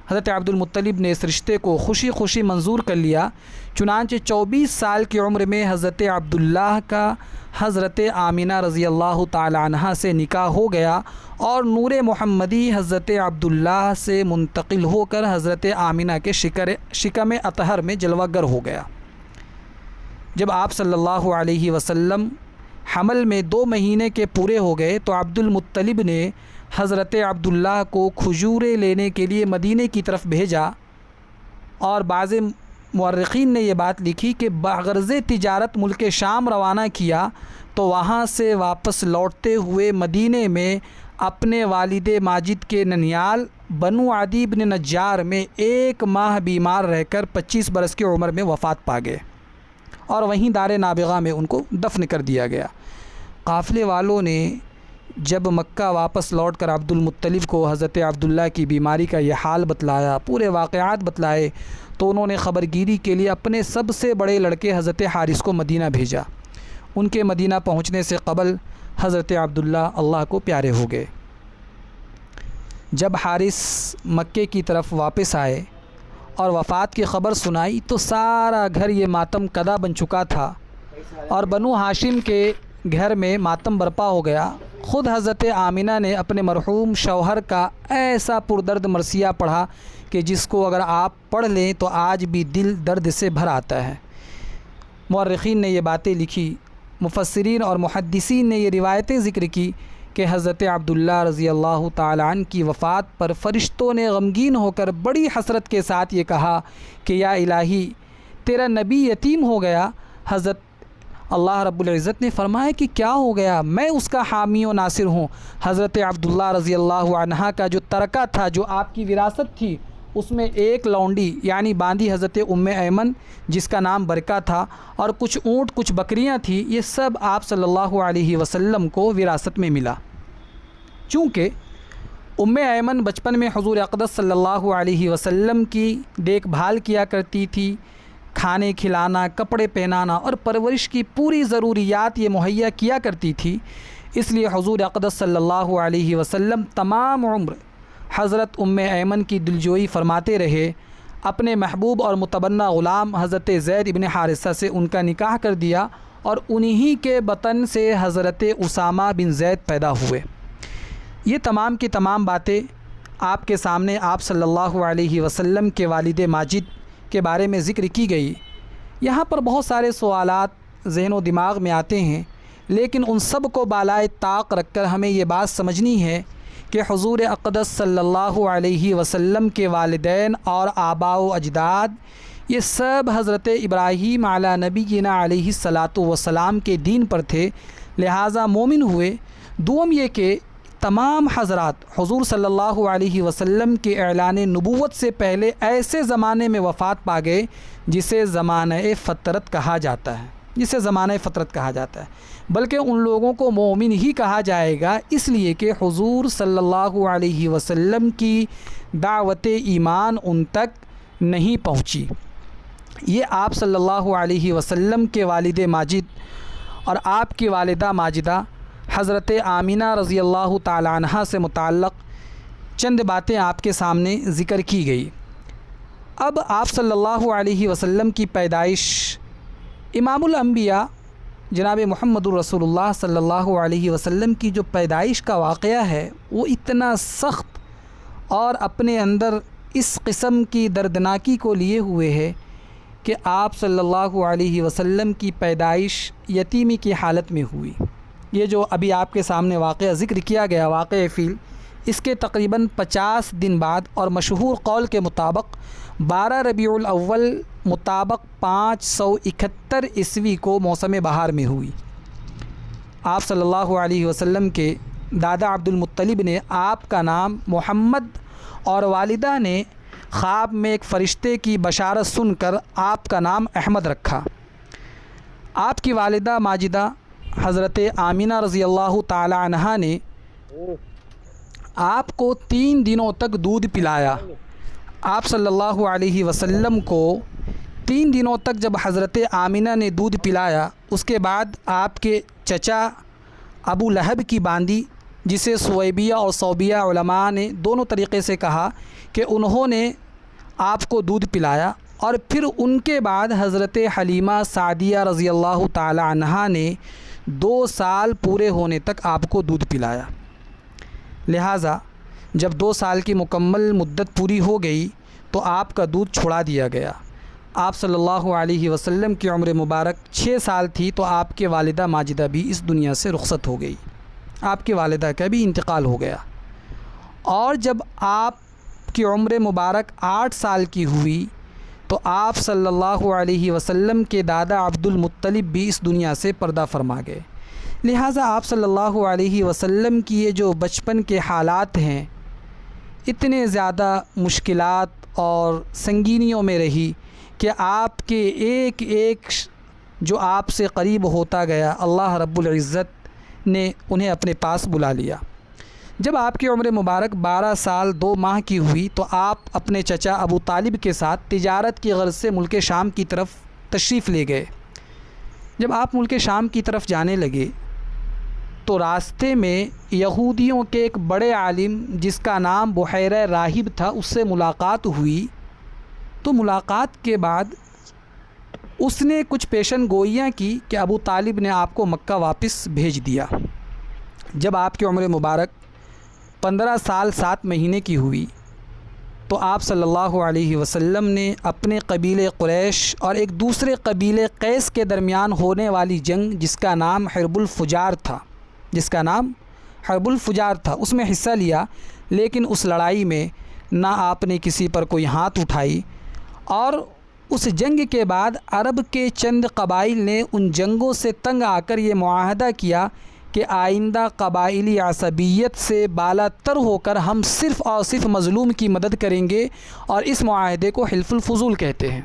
حضرت عبد المطلب نے اس رشتے کو خوشی خوشی منظور کر لیا، چنانچہ 24 سال کی عمر میں حضرت عبداللہ کا حضرت آمینہ رضی اللہ تعالی عنہا سے نکاح ہو گیا، اور نور محمدی حضرت عبداللہ سے منتقل ہو کر حضرت آمینہ کے شکم اطہر میں جلوہ گر ہو گیا۔ جب آپ صلی اللہ علیہ وسلم حمل میں 2 مہینے کے پورے ہو گئے تو عبد المطلب نے حضرت عبداللہ کو کھجوریں لینے کے لیے مدینے کی طرف بھیجا، اور بعض مورخین نے یہ بات لکھی کہ بغرض تجارت ملک شام روانہ کیا، تو وہاں سے واپس لوٹتے ہوئے مدینے میں اپنے والد ماجد کے ننیال بنو عدی بن نجار میں 1 ماہ بیمار رہ کر 25 برس کی عمر میں وفات پا گئے، اور وہیں دار نابغہ میں ان کو دفن کر دیا گیا۔ قافلے والوں نے جب مکہ واپس لوٹ کر عبد المطلب کو حضرت عبداللہ کی بیماری کا یہ حال بتلایا، پورے واقعات بتلائے، تو انہوں نے خبر گیری کے لیے اپنے سب سے بڑے لڑکے حضرت حارث کو مدینہ بھیجا۔ ان کے مدینہ پہنچنے سے قبل حضرت عبداللہ اللہ کو پیارے ہو گئے۔ جب حارث مکے کی طرف واپس آئے اور وفات کی خبر سنائی تو سارا گھر یہ ماتم کدا بن چکا تھا، اور بنو ہاشم کے گھر میں ماتم برپا ہو گیا۔ خود حضرت آمینہ نے اپنے مرحوم شوہر کا ایسا پردرد مرثیہ پڑھا کہ جس کو اگر آپ پڑھ لیں تو آج بھی دل درد سے بھر آتا ہے۔ مورخین نے یہ باتیں لکھی، مفسرین اور محدثین نے یہ روایتیں ذکر کی کہ حضرت عبداللہ رضی اللہ تعالی عنہ کی وفات پر فرشتوں نے غمگین ہو کر بڑی حسرت کے ساتھ یہ کہا کہ یا الہی تیرا نبی یتیم ہو گیا۔ حضرت اللہ رب العزت نے فرمایا کہ کیا ہو گیا، میں اس کا حامی و ناصر ہوں۔ حضرت عبداللہ رضی اللہ عنہ کا جو ترکہ تھا، جو آپ کی وراثت تھی، اس میں ایک لونڈی یعنی باندی حضرت ایمن جس کا نام برکہ تھا، اور کچھ اونٹ کچھ بکریاں تھیں، یہ سب آپ صلی اللہ علیہ وسلم کو وراثت میں ملا۔ چونکہ ایمن بچپن میں حضور اقدس صلی اللہ علیہ وسلم کی دیکھ بھال کیا کرتی تھی، کھانے کھلانا، کپڑے پہنانا اور پرورش کی پوری ضروریات یہ مہیا کیا کرتی تھی، اس لیے حضور اقدس صلی اللہ علیہ وسلم تمام عمر حضرت ایمن کی دلجوئی فرماتے رہے، اپنے محبوب اور متبنہ غلام حضرت زید ابن حارثہ سے ان کا نکاح کر دیا اور انہی کے بطن سے حضرت اسامہ بن زید پیدا ہوئے۔ یہ تمام کی تمام باتیں آپ کے سامنے آپ صلی اللہ علیہ وسلم کے والد ماجد کے بارے میں ذکر کی گئی۔ یہاں پر بہت سارے سوالات ذہن و دماغ میں آتے ہیں، لیکن ان سب کو بالائے طاق رکھ کر ہمیں یہ بات سمجھنی ہے کہ حضور اقدس صلی اللہ علیہ وسلم کے والدین اور آباء و اجداد یہ سب حضرت ابراہیم علی نبینا علیہ الصلاۃ والسلام کے دین پر تھے، لہٰذا مومن ہوئے۔ دوم یہ کہ تمام حضرات حضور صلی اللہ علیہ وسلم کے اعلان نبوت سے پہلے ایسے زمانے میں وفات پا گئے جسے زمانہ فطرت کہا جاتا ہے، بلکہ ان لوگوں کو مومن ہی کہا جائے گا، اس لیے کہ حضور صلی اللہ علیہ وسلم کی دعوت ایمان ان تک نہیں پہنچی۔ یہ آپ صلی اللہ علیہ وسلم کے والد ماجد اور آپ کی والدہ ماجدہ حضرت آمینہ رضی اللہ تعالی عنہا سے متعلق چند باتیں آپ کے سامنے ذکر کی گئی۔ اب آپ صلی اللہ علیہ وسلم کی پیدائش، امام الانبیاء جناب محمد الرسول اللہ صلی اللہ علیہ وسلم کی جو پیدائش کا واقعہ ہے وہ اتنا سخت اور اپنے اندر اس قسم کی دردناکی کو لیے ہوئے ہے کہ آپ صلی اللہ علیہ وسلم کی پیدائش یتیمی کی حالت میں ہوئی۔ یہ جو ابھی آپ کے سامنے واقعہ ذکر کیا گیا، واقعہ فیل، اس کے تقریباً 50 دن بعد اور مشہور قول کے مطابق 12 ربیع الاول مطابق 571 عیسوی کو موسم بہار میں ہوئی۔ آپ صلی اللہ علیہ وسلم کے دادا عبد المطلب نے آپ کا نام محمد اور والدہ نے خواب میں ایک فرشتے کی بشارت سن کر آپ کا نام احمد رکھا۔ آپ کی والدہ ماجدہ حضرت آمینہ رضی اللہ تعالی عنہا نے آپ کو 3 دنوں تک دودھ پلایا۔ آپ صلی اللہ علیہ وسلم کو 3 دنوں تک جب حضرت آمینہ نے دودھ پلایا، اس کے بعد آپ کے چچا ابو لہب کی باندی، جسے سویبیہ اور صوبیہ علماء نے دونوں طریقے سے کہا کہ انہوں نے آپ کو دودھ پلایا، اور پھر ان کے بعد حضرت حلیمہ سعدیہ رضی اللہ تعالی عنہا نے 2 سال پورے ہونے تک آپ کو دودھ پلایا۔ لہٰذا جب 2 سال کی مکمل مدت پوری ہو گئی تو آپ کا دودھ چھڑا دیا گیا۔ آپ صلی اللہ علیہ وسلم کی عمر مبارک 6 سال تھی تو آپ کے والدہ ماجدہ بھی اس دنیا سے رخصت ہو گئی، آپ کے والدہ کا بھی انتقال ہو گیا۔ اور جب آپ کی عمر مبارک 8 سال کی ہوئی تو آپ صلی اللہ علیہ وسلم کے دادا عبد المطلب بھی اس دنیا سے پردہ فرما گئے۔ لہٰذا آپ صلی اللہ علیہ وسلم کی یہ جو بچپن کے حالات ہیں اتنے زیادہ مشکلات اور سنگینیوں میں رہی کہ آپ کے ایک جو آپ سے قریب ہوتا گیا اللہ رب العزت نے انہیں اپنے پاس بلا لیا۔ جب آپ کی عمر مبارک 12 سال 2 ماہ کی ہوئی تو آپ اپنے چچا ابو طالب کے ساتھ تجارت کی غرض سے ملک شام کی طرف تشریف لے گئے۔ جب آپ ملک شام کی طرف جانے لگے تو راستے میں یہودیوں کے ایک بڑے عالم جس کا نام بحیرہ راہب تھا اس سے ملاقات ہوئی، تو ملاقات کے بعد اس نے کچھ پیشن گوئیاں کی کہ ابو طالب نے آپ کو مکہ واپس بھیج دیا۔ جب آپ کی عمر مبارک 15 سال 7 مہینے کی ہوئی تو آپ صلی اللہ علیہ وسلم نے اپنے قبیلے قریش اور ایک دوسرے قبیلے قیس کے درمیان ہونے والی جنگ جس کا نام حرب الفجار تھا اس میں حصہ لیا، لیکن اس لڑائی میں نہ آپ نے کسی پر کوئی ہاتھ اٹھائی، اور اس جنگ کے بعد عرب کے چند قبائل نے ان جنگوں سے تنگ آ کر یہ معاہدہ کیا کہ آئندہ قبائلی عصبیت سے بالا تر ہو کر ہم صرف اور صرف مظلوم کی مدد کریں گے، اور اس معاہدے کو حلف الفضول کہتے ہیں۔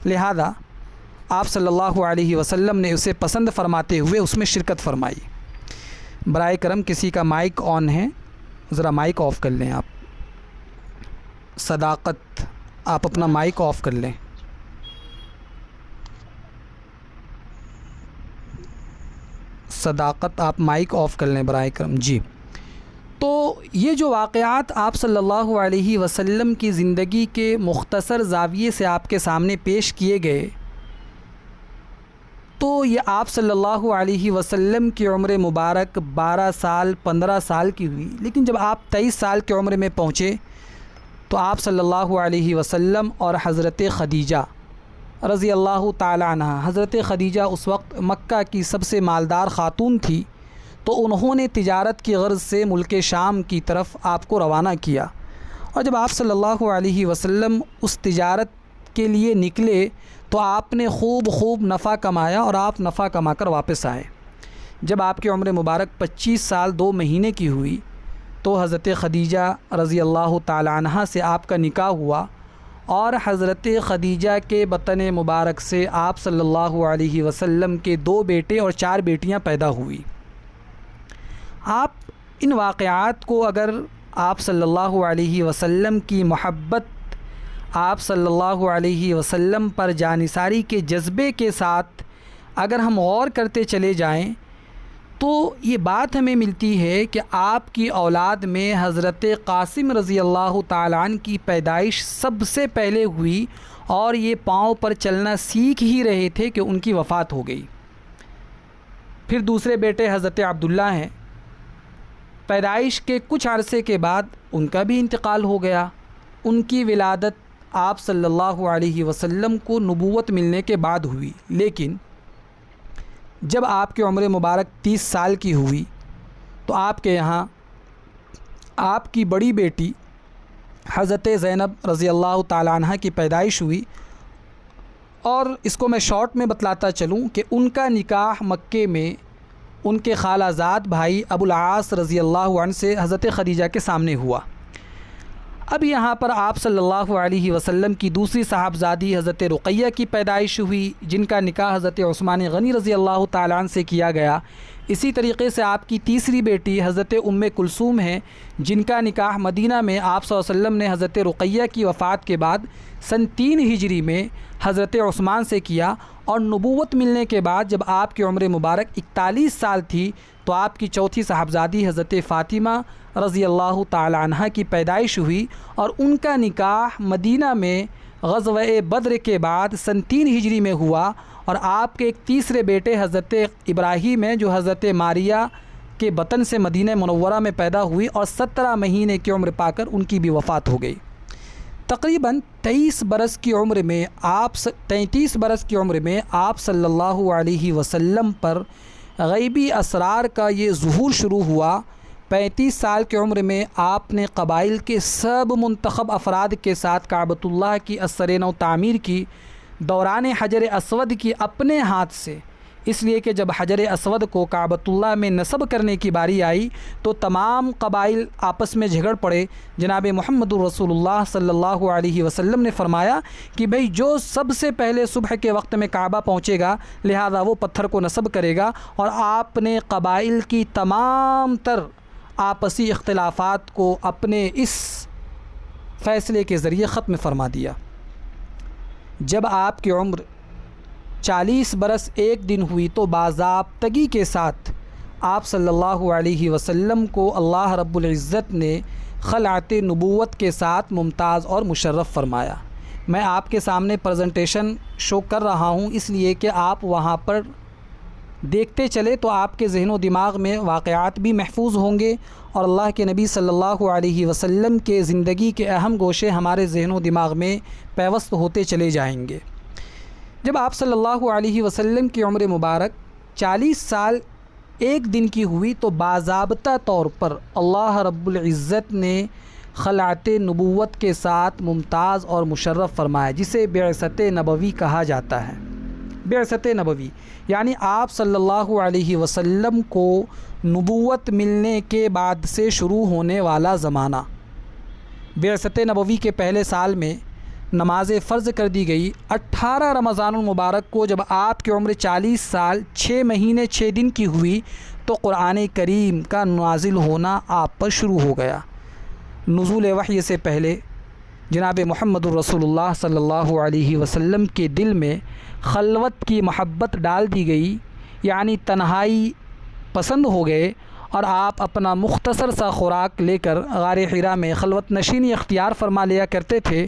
لہذا آپ صلی اللہ علیہ وسلم نے اسے پسند فرماتے ہوئے اس میں شرکت فرمائی۔ برائے کرم کسی کا مائک آن ہے، ذرا مائک آف کر لیں۔ آپ صداقت، آپ اپنا مائک آف کر لیں۔ صداقت آپ مائک آف کر لیں برائے کرم. جی تو یہ جو واقعات آپ صلی اللہ علیہ وسلم کی زندگی کے مختصر زاویے سے آپ کے سامنے پیش کیے گئے، تو یہ آپ صلی اللہ علیہ وسلم کی عمر مبارک 12 سال 15 سال کی ہوئی، لیکن جب آپ 23 سال کی عمر میں پہنچے تو آپ صلی اللہ علیہ وسلم اور حضرت خدیجہ رضی اللہ تعالی عنہ، حضرت خدیجہ اس وقت مکہ کی سب سے مالدار خاتون تھی، تو انہوں نے تجارت کی غرض سے ملک شام کی طرف آپ کو روانہ کیا، اور جب آپ صلی اللہ علیہ وسلم اس تجارت کے لیے نکلے تو آپ نے خوب نفع کمایا اور آپ نفع کما کر واپس آئے. جب آپ کی عمر مبارک 25 سال 2 مہینے کی ہوئی تو حضرت خدیجہ رضی اللہ تعالی عنہ سے آپ کا نکاح ہوا، اور حضرت خدیجہ کے بطن مبارک سے آپ صلی اللہ علیہ وسلم کے 2 بیٹے اور 4 بیٹیاں پیدا ہوئی. آپ ان واقعات کو اگر آپ صلی اللہ علیہ وسلم کی محبت، آپ صلی اللہ علیہ وسلم پر جانثاری کے جذبے کے ساتھ اگر ہم غور کرتے چلے جائیں تو یہ بات ہمیں ملتی ہے کہ آپ کی اولاد میں حضرت قاسم رضی اللہ تعالیٰ عنہ کی پیدائش سب سے پہلے ہوئی، اور یہ پاؤں پر چلنا سیکھ ہی رہے تھے کہ ان کی وفات ہو گئی. پھر دوسرے بیٹے حضرت عبداللہ ہیں، پیدائش کے کچھ عرصے کے بعد ان کا بھی انتقال ہو گیا. ان کی ولادت آپ صلی اللہ علیہ وسلم کو نبوت ملنے کے بعد ہوئی، لیکن جب آپ کی عمر مبارک 30 سال کی ہوئی تو آپ کے یہاں آپ کی بڑی بیٹی حضرت زینب رضی اللہ تعالی عنہ کی پیدائش ہوئی. اور اس کو میں شارٹ میں بتلاتا چلوں کہ ان کا نکاح مکے میں ان کے خالہ زاد بھائی ابو العاص رضی اللہ عنہ سے حضرت خدیجہ کے سامنے ہوا. اب یہاں پر آپ صلی اللہ علیہ وسلم کی دوسری صاحبزادی حضرت رقیہ کی پیدائش ہوئی، جن کا نکاح حضرت عثمان غنی رضی اللہ تعالیٰ عنہ سے کیا گیا. اسی طریقے سے آپ کی تیسری بیٹی حضرت ام کلثوم ہیں، جن کا نکاح مدینہ میں آپ صلی اللہ علیہ وسلم نے حضرت رقیہ کی وفات کے بعد سن 3 ہجری میں حضرت عثمان سے کیا، اور نبوت ملنے کے بعد جب آپ کی عمر مبارک 41 سال تھی تو آپ کی چوتھی صاحبزادی حضرت فاطمہ رضی اللہ تعالی عنہ کی پیدائش ہوئی، اور ان کا نکاح مدینہ میں غزوہ بدر کے بعد سن 3 ہجری میں ہوا. اور آپ کے ایک تیسرے بیٹے حضرت ابراہیم ہیں، جو حضرت ماریہ کے بطن سے مدینہ منورہ میں پیدا ہوئی، اور 17 مہینے کی عمر پا کر ان کی بھی وفات ہو گئی. تقریباً 33 برس کی عمر میں آپ صلی اللہ علیہ وسلم پر غیبی اسرار کا یہ ظہور شروع ہوا. 35 سال کی عمر میں آپ نے قبائل کے سب منتخب افراد کے ساتھ کعبۃ اللہ کی اثر نو تعمیر کی، دوران حجر اسود کی اپنے ہاتھ سے، اس لیے کہ جب حجر اسود کو کعبۃ اللہ میں نصب کرنے کی باری آئی تو تمام قبائل آپس میں جھگڑ پڑے. جناب محمد رسول اللہ صلی اللہ علیہ وسلم نے فرمایا کہ بھئی جو سب سے پہلے صبح کے وقت میں کعبہ پہنچے گا لہذا وہ پتھر کو نصب کرے گا، اور آپ نے قبائل کی تمام تر آپسی اختلافات کو اپنے اس فیصلے کے ذریعے ختم فرما دیا. جب آپ کی عمر 40 برس 1 دن ہوئی تو باضابطگی کے ساتھ آپ صلی اللہ علیہ وسلم کو اللہ رب العزت نے خلعت نبوت کے ساتھ ممتاز اور مشرف فرمایا. میں آپ کے سامنے پریزنٹیشن شو کر رہا ہوں اس لیے کہ آپ وہاں پر دیکھتے چلے تو آپ کے ذہن و دماغ میں واقعات بھی محفوظ ہوں گے، اور اللہ کے نبی صلی اللہ علیہ وسلم کے زندگی کے اہم گوشے ہمارے ذہن و دماغ میں پیوست ہوتے چلے جائیں گے. جب آپ صلی اللہ علیہ وسلم کی عمر مبارک 40 سال 1 دن کی ہوئی تو باضابطہ طور پر اللہ رب العزت نے خلعت نبوت کے ساتھ ممتاز اور مشرف فرمایا، جسے بعثت نبوی کہا جاتا ہے. بعثت نبوی یعنی آپ صلی اللہ علیہ وسلم کو نبوت ملنے کے بعد سے شروع ہونے والا زمانہ. بعثت نبوی کے پہلے سال میں نماز فرض کر دی گئی. 18 رمضان المبارک کو جب آپ کی عمر 40 سال 6 مہینے 6 دن کی ہوئی تو قرآن کریم کا نازل ہونا آپ پر شروع ہو گیا. نزول وحی سے پہلے جناب محمد رسول اللہ صلی اللہ علیہ وسلم کے دل میں خلوت کی محبت ڈال دی گئی، یعنی تنہائی پسند ہو گئے اور آپ اپنا مختصر سا خوراک لے کر غار حرا میں خلوت نشینی اختیار فرما لیا کرتے تھے،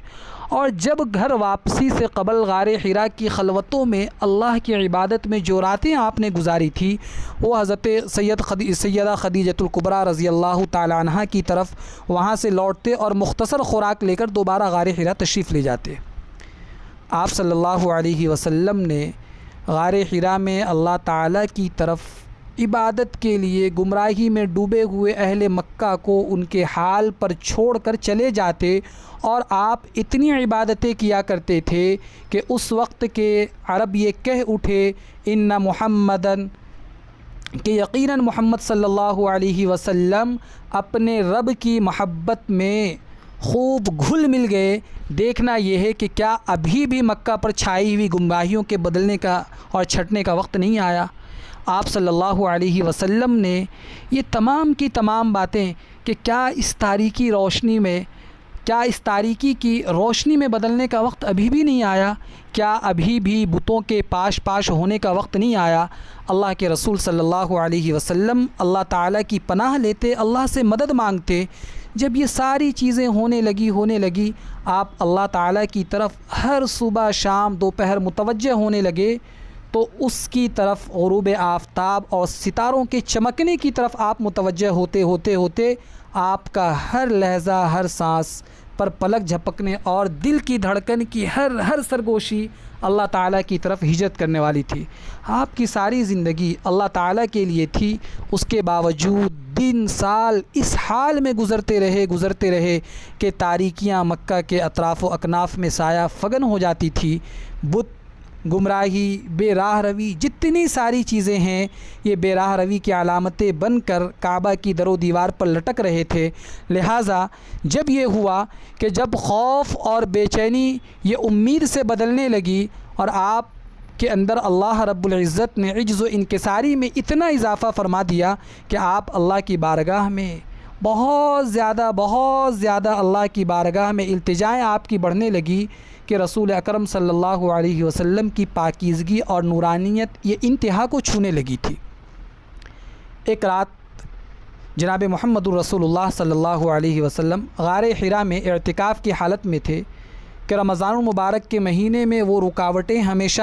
اور جب گھر واپسی سے قبل غار حرا کی خلوتوں میں اللہ کی عبادت میں جو راتیں آپ نے گزاری تھی وہ حضرت سیدہ خدیجۃ الکبریٰ رضی اللہ تعالی عنہ کی طرف وہاں سے لوٹتے اور مختصر خوراک لے کر دوبارہ غار حرا تشریف لے جاتے۔ آپ صلی اللہ علیہ وسلم نے غار حرا میں اللہ تعالیٰ کی طرف عبادت کے لیے گمراہی میں ڈوبے ہوئے اہل مکہ کو ان کے حال پر چھوڑ کر چلے جاتے، اور آپ اتنی عبادتیں کیا کرتے تھے کہ اس وقت کے عرب یہ کہہ اٹھے ان محمدن، کہ یقیناً محمد صلی اللہ علیہ وسلم اپنے رب کی محبت میں خوب گھل مل گئے۔ دیکھنا یہ ہے کہ کیا ابھی بھی مکہ پر چھائی ہوئی گمراہیوں کے بدلنے کا اور چھٹنے کا وقت نہیں آیا؟ آپ صلی اللہ علیہ وسلم نے یہ تمام کی تمام باتیں کہ کیا اس تاریکی کی روشنی میں بدلنے کا وقت ابھی بھی نہیں آیا؟ کیا ابھی بھی بتوں کے پاش ہونے کا وقت نہیں آیا؟ اللہ کے رسول صلی اللہ علیہ وسلم اللہ تعالیٰ کی پناہ لیتے، اللہ سے مدد مانگتے۔ جب یہ ساری چیزیں ہونے لگی آپ اللہ تعالیٰ کی طرف ہر صبح شام دوپہر متوجہ ہونے لگے، تو اس کی طرف غروب آفتاب اور ستاروں کے چمکنے کی طرف آپ متوجہ ہوتے آپ کا ہر لہجہ، ہر سانس پر پلک جھپکنے اور دل کی دھڑکن کی ہر سرگوشی اللہ تعالیٰ کی طرف ہجرت کرنے والی تھی۔ آپ کی ساری زندگی اللہ تعالیٰ کے لیے تھی، اس کے باوجود دن سال اس حال میں گزرتے رہے کہ تاریکیاں مکہ کے اطراف و اکناف میں سایہ فگن ہو جاتی تھی۔ بت، گمراہی، بے راہ روی، جتنی ساری چیزیں ہیں یہ بے راہ روی کی علامتیں بن کر کعبہ کی در و دیوار پر لٹک رہے تھے۔ لہٰذا جب یہ ہوا کہ جب خوف اور بے چینی یہ امید سے بدلنے لگی، اور آپ کے اندر اللہ رب العزت نے عجز و انکساری میں اتنا اضافہ فرما دیا کہ آپ اللہ کی بارگاہ میں بہت زیادہ اللہ کی بارگاہ میں التجائیں آپ کی بڑھنے لگی کہ رسول اکرم صلی اللہ علیہ وسلم کی پاکیزگی اور نورانیت یہ انتہا کو چھونے لگی تھی۔ ایک رات جناب محمد الرسول اللہ صلی اللہ علیہ وسلم غار حرا میں اعتکاف کی حالت میں تھے کہ رمضان المبارک کے مہینے میں وہ رکاوٹیں ہمیشہ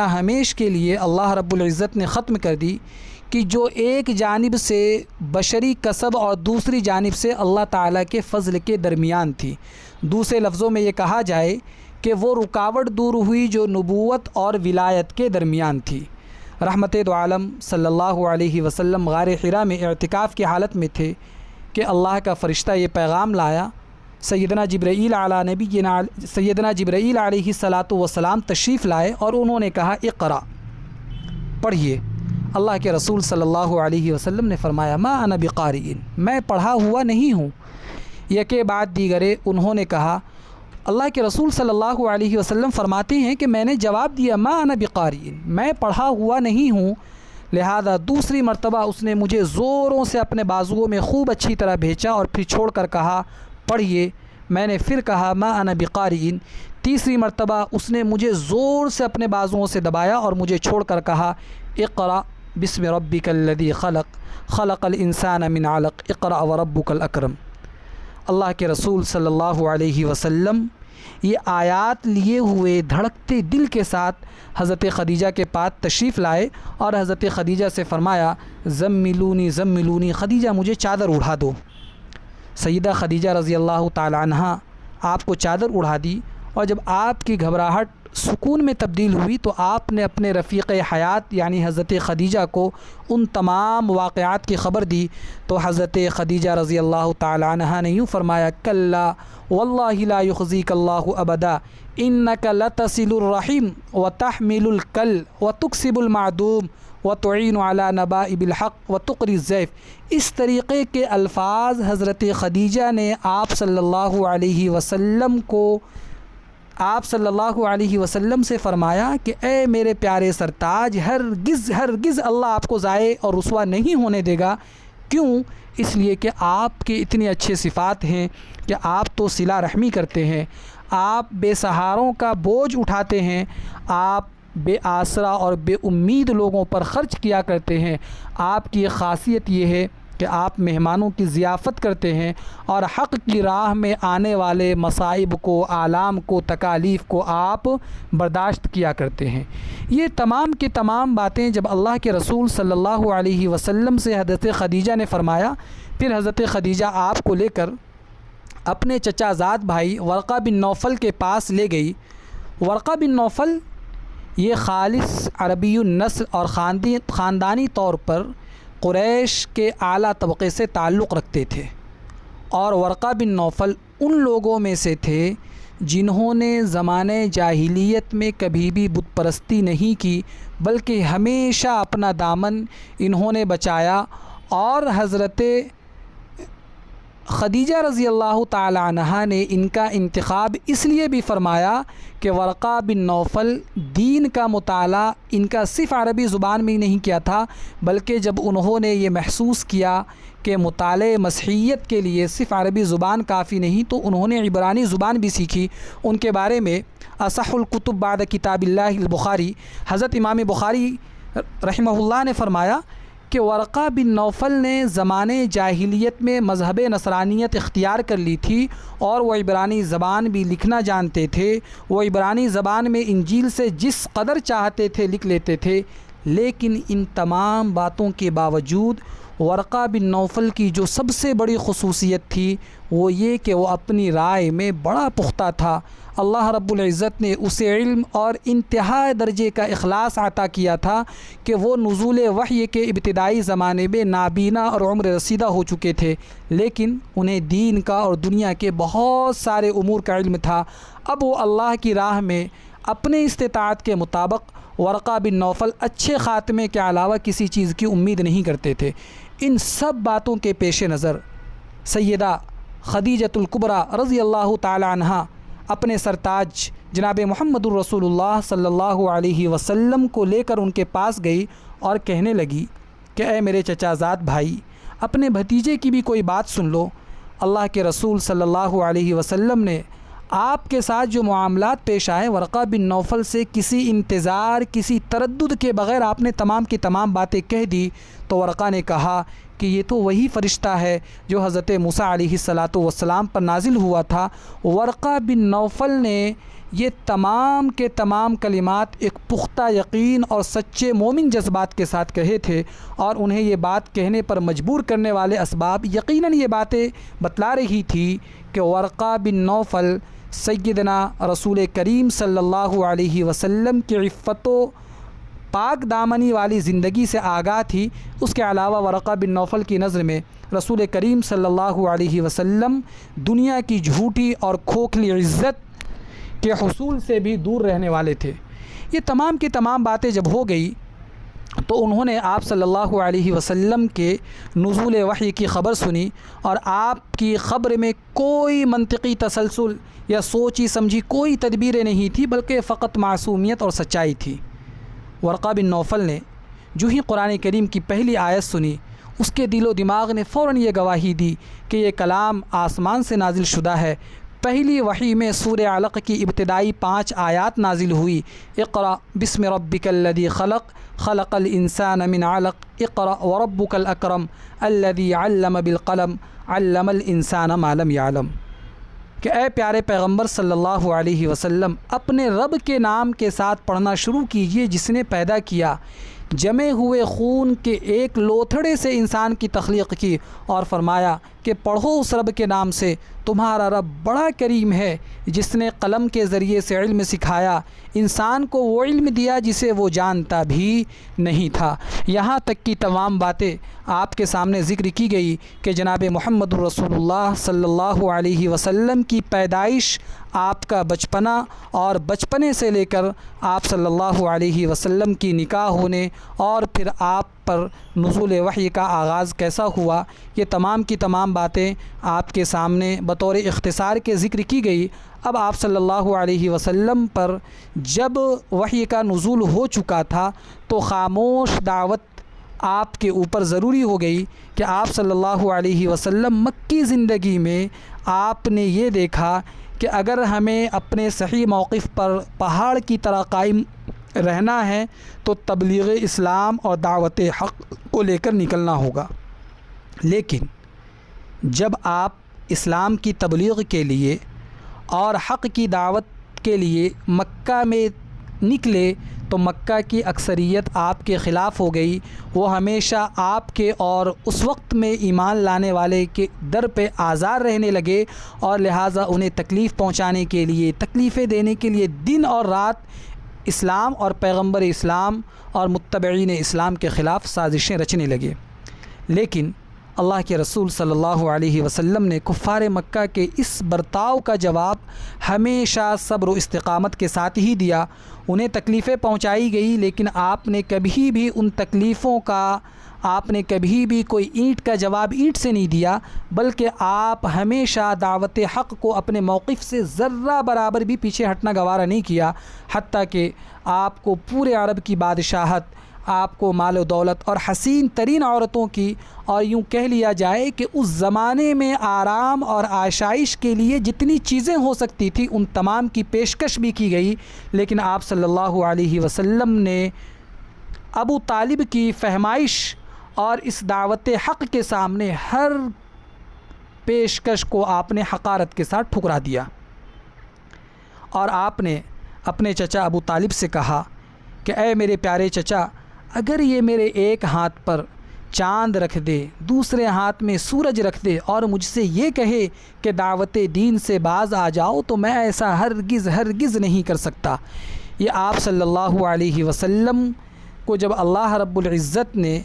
کے لیے اللہ رب العزت نے ختم کر دی کہ جو ایک جانب سے بشری کسب اور دوسری جانب سے اللہ تعالیٰ کے فضل کے درمیان تھی۔ دوسرے لفظوں میں یہ کہا جائے کہ وہ رکاوٹ دور ہوئی جو نبوت اور ولایت کے درمیان تھی۔ رحمت دو عالم صلی اللہ علیہ وسلم غار حرا میں اعتکاف کی حالت میں تھے کہ اللہ کا فرشتہ یہ پیغام لایا۔ سیدنا جبرائیل علیہ الصلاۃ والسلام تشریف لائے اور انہوں نے کہا اقرا، پڑھیے۔ اللہ کے رسول صلی اللہ علیہ وسلم نے فرمایا ما انا بقارئ، میں پڑھا ہوا نہیں ہوں۔ یکے بعد دیگرے انہوں نے کہا۔ اللہ کے رسول صلی اللہ علیہ وسلم فرماتے ہیں کہ میں نے جواب دیا ما انا بقارئ، میں پڑھا ہوا نہیں ہوں۔ لہذا دوسری مرتبہ اس نے مجھے زوروں سے اپنے بازوؤں میں خوب اچھی طرح بھیجا اور پھر چھوڑ کر کہا پڑھیے۔ میں نے پھر کہا ما انا بقارئ۔ تیسری مرتبہ اس نے مجھے زور سے اپنے بازوؤں سے دبایا اور مجھے چھوڑ کر کہا اقرأ بسم ربک الذی خلق خلق الانسان من علق اقرأ وربک الاکرم۔ اللہ کے رسول صلی اللہ علیہ وسلم یہ آیات لیے ہوئے دھڑکتے دل کے ساتھ حضرت خدیجہ کے پاس تشریف لائے اور حضرت خدیجہ سے فرمایا زملونی زملونی، خدیجہ مجھے چادر اڑھا دو۔ سیدہ خدیجہ رضی اللہ تعالی عنہ آپ کو چادر اڑھا دی، اور جب آپ کی گھبراہٹ سکون میں تبدیل ہوئی تو آپ نے اپنے رفیق حیات یعنی حضرت خدیجہ کو ان تمام واقعات کی خبر دی، تو حضرت خدیجہ رضی اللہ تعالی عنہ نے یوں فرمایا کلا واللہ لا یخزیک اللہ ابدا انک لتصل الرحم وتحمل الکل وتکسب المعدوم وتعین علی نبائب الحق وتقری الضیف۔ اس طریقے کے الفاظ حضرت خدیجہ نے آپ صلی اللہ علیہ وسلم سے فرمایا کہ اے میرے پیارے سرتاج، ہرگز اللہ آپ کو ضائع اور رسوا نہیں ہونے دے گا۔ کیوں؟ اس لیے کہ آپ کے اتنے اچھے صفات ہیں کہ آپ تو صلہ رحمی کرتے ہیں، آپ بے سہاروں کا بوجھ اٹھاتے ہیں، آپ بے آسرا اور بے امید لوگوں پر خرچ کیا کرتے ہیں۔ آپ کی خاصیت یہ ہے کہ آپ مہمانوں کی ضیافت کرتے ہیں اور حق کی راہ میں آنے والے مصائب کو، آلام کو، تکالیف کو آپ برداشت کیا کرتے ہیں۔ یہ تمام کی تمام باتیں جب اللہ کے رسول صلی اللہ علیہ وسلم سے حضرت خدیجہ نے فرمایا، پھر حضرت خدیجہ آپ کو لے کر اپنے چچا زاد بھائی ورقہ بن نوفل کے پاس لے گئی۔ ورقہ بن نوفل یہ خالص عربی النسل اور خاندانی طور پر قریش کے اعلیٰ طبقے سے تعلق رکھتے تھے، اور ورقہ بن نوفل ان لوگوں میں سے تھے جنہوں نے زمانے جاہلیت میں کبھی بھی بت پرستی نہیں کی، بلکہ ہمیشہ اپنا دامن انہوں نے بچایا۔ اور حضرت خدیجہ رضی اللہ تعالی عنہا نے ان کا انتخاب اس لیے بھی فرمایا کہ ورقہ بن نوفل دین کا مطالعہ ان کا صرف عربی زبان میں ہی نہیں کیا تھا، بلکہ جب انہوں نے یہ محسوس کیا کہ مطالعہ مسیحیت کے لیے صرف عربی زبان کافی نہیں، تو انہوں نے عبرانی زبان بھی سیکھی۔ ان کے بارے میں اصح الکتب بعد کتاب اللہ البخاری، حضرت امام بخاری رحمہ اللہ نے فرمایا کہ ورقہ بن نوفل نے زمانے جاہلیت میں مذہب نصرانیت اختیار کر لی تھی، اور وہ عبرانی زبان بھی لکھنا جانتے تھے۔ وہ عبرانی زبان میں انجیل سے جس قدر چاہتے تھے لکھ لیتے تھے، لیکن ان تمام باتوں کے باوجود ورقہ بن نوفل کی جو سب سے بڑی خصوصیت تھی وہ یہ کہ وہ اپنی رائے میں بڑا پختہ تھا۔ اللہ رب العزت نے اسے علم اور انتہائی درجے کا اخلاص عطا کیا تھا کہ وہ نزول وحی کے ابتدائی زمانے میں نابینا اور عمر رسیدہ ہو چکے تھے، لیکن انہیں دین کا اور دنیا کے بہت سارے امور کا علم تھا۔ اب وہ اللہ کی راہ میں اپنے استطاعت کے مطابق ورقہ بن نوفل اچھے خاتمے کے علاوہ کسی چیز کی امید نہیں کرتے تھے۔ ان سب باتوں کے پیش نظر سیدہ خدیجۃ الکبریٰ رضی اللہ تعالی عنہا اپنے سرتاج جناب محمد الرسول اللہ صلی اللہ علیہ وسلم کو لے کر ان کے پاس گئی اور کہنے لگی کہ اے میرے چچا زاد بھائی، اپنے بھتیجے کی بھی کوئی بات سن لو۔ اللہ کے رسول صلی اللہ علیہ وسلم نے آپ کے ساتھ جو معاملات پیش آئے، ورقہ بن نوفل سے کسی انتظار، کسی تردد کے بغیر آپ نے تمام کی تمام باتیں کہہ دی، تو ورقہ نے کہا کہ یہ تو وہی فرشتہ ہے جو حضرت موسیٰ علیہ السلام پر نازل ہوا تھا۔ ورقہ بن نوفل نے یہ تمام کے تمام کلمات ایک پختہ یقین اور سچے مومن جذبات کے ساتھ کہے تھے، اور انہیں یہ بات کہنے پر مجبور کرنے والے اسباب یقیناً یہ باتیں بتلا رہی تھی کہ ورقہ بن نوفل سیدنا رسول کریم صلی اللہ علیہ وسلم کی عفت و پاک دامنی والی زندگی سے آگاہ تھی۔ اس کے علاوہ ورقہ بن نوفل کی نظر میں رسول کریم صلی اللہ علیہ وسلم دنیا کی جھوٹی اور کھوکھلی عزت کے حصول سے بھی دور رہنے والے تھے۔ یہ تمام کی تمام باتیں جب ہو گئی تو انہوں نے آپ صلی اللہ علیہ وسلم کے نزول وحی کی خبر سنی، اور آپ کی خبر میں کوئی منطقی تسلسل یا سوچی سمجھی کوئی تدبیریں نہیں تھی، بلکہ فقط معصومیت اور سچائی تھی۔ ورقہ بن نوفل نے جو ہی قرآن کریم کی پہلی آیت سنی، اس کے دل و دماغ نے فوراً یہ گواہی دی کہ یہ کلام آسمان سے نازل شدہ ہے۔ پہلی وحی میں سورہ علق کی ابتدائی 5 آیات نازل ہوئی، اقرأ بسم ربک الذی خلق خلق الانسان من علق اقرأ وربک الاکرم الذی علم بالقلم علم الانسان ما لم یعلم، کہ اے پیارے پیغمبر صلی اللہ علیہ وسلم، اپنے رب کے نام کے ساتھ پڑھنا شروع کیجئے جس نے پیدا کیا، جمے ہوئے خون کے ایک لوتھڑے سے انسان کی تخلیق کی، اور فرمایا کہ پڑھو اس رب کے نام سے، تمہارا رب بڑا کریم ہے جس نے قلم کے ذریعے سے علم سکھایا، انسان کو وہ علم دیا جسے وہ جانتا بھی نہیں تھا۔ یہاں تک کی تمام باتیں آپ کے سامنے ذکر کی گئی کہ جناب محمد الرسول اللہ صلی اللہ علیہ وسلم کی پیدائش، آپ کا بچپنا، اور بچپنے سے لے کر آپ صلی اللہ علیہ وسلم کی نکاح ہونے، اور پھر آپ پر نزول وحی کا آغاز کیسا ہوا، یہ تمام کی تمام باتیں آپ کے سامنے بطور اختصار کے ذکر کی گئی۔ اب آپ صلی اللہ علیہ وسلم پر جب وحی کا نزول ہو چکا تھا تو خاموش دعوت آپ کے اوپر ضروری ہو گئی کہ آپ صلی اللہ علیہ وسلم مکی زندگی میں آپ نے یہ دیکھا کہ اگر ہمیں اپنے صحیح موقف پر پہاڑ کی طرح قائم رہنا ہے تو تبلیغ اسلام اور دعوت حق کو لے کر نکلنا ہوگا۔ لیکن جب آپ اسلام کی تبلیغ کے لیے اور حق کی دعوت کے لیے مکہ میں نکلے تو مکہ کی اکثریت آپ کے خلاف ہو گئی۔ وہ ہمیشہ آپ کے اور اس وقت میں ایمان لانے والے کے در پہ آزار رہنے لگے، اور لہٰذا انہیں تکلیف پہنچانے کے لیے، تکلیفیں دینے کے لیے دن اور رات اسلام اور پیغمبر اسلام اور متبعین اسلام کے خلاف سازشیں رچنے لگے۔ لیکن اللہ کے رسول صلی اللہ علیہ وسلم نے کفار مکہ کے اس برتاؤ کا جواب ہمیشہ صبر و استقامت کے ساتھ ہی دیا۔ انہیں تکلیفیں پہنچائی گئی، لیکن آپ نے کبھی بھی ان تکلیفوں کا، آپ نے کبھی بھی کوئی اینٹ کا جواب اینٹ سے نہیں دیا، بلکہ آپ ہمیشہ دعوت حق کو اپنے موقف سے ذرہ برابر بھی پیچھے ہٹنا گوارا نہیں کیا، حتیٰ کہ آپ کو پورے عرب کی بادشاہت، آپ کو مال و دولت اور حسین ترین عورتوں کی، اور یوں کہہ لیا جائے کہ اس زمانے میں آرام اور آشائش کے لیے جتنی چیزیں ہو سکتی تھی ان تمام کی پیشکش بھی کی گئی۔ لیکن آپ صلی اللہ علیہ وسلم نے ابو طالب کی فہمائش اور اس دعوت حق کے سامنے ہر پیشکش کو آپ نے حقارت کے ساتھ ٹھکرا دیا، اور آپ نے اپنے چچا ابو طالب سے کہا کہ اے میرے پیارے چچا، اگر یہ میرے ایک ہاتھ پر چاند رکھ دے، دوسرے ہاتھ میں سورج رکھ دے اور مجھ سے یہ کہے کہ دعوت دین سے باز آ جاؤ، تو میں ایسا ہرگز نہیں کر سکتا۔ یہ آپ صلی اللہ علیہ وسلم کو جب اللہ رب العزت نے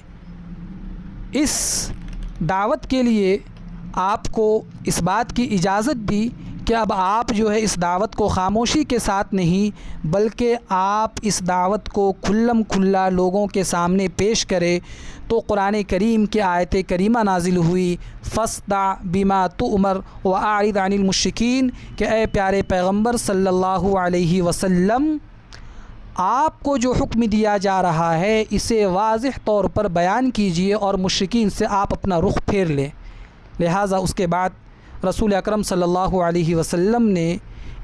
اس دعوت کے لیے آپ کو اس بات کی اجازت دی کہ اب آپ جو ہے اس دعوت کو خاموشی کے ساتھ نہیں، بلکہ آپ اس دعوت کو کھلم کھلا لوگوں کے سامنے پیش کرے، تو قرآن کریم کی آیت کریمہ نازل ہوئی، فاصدع بما تؤمر واعرض عن المشرکین، کہ اے پیارے پیغمبر صلی اللہ علیہ وسلم، آپ کو جو حکم دیا جا رہا ہے اسے واضح طور پر بیان کیجیے اور مشرکین سے آپ اپنا رخ پھیر لیں۔ لہٰذا اس کے بعد رسول اکرم صلی اللہ علیہ وسلم نے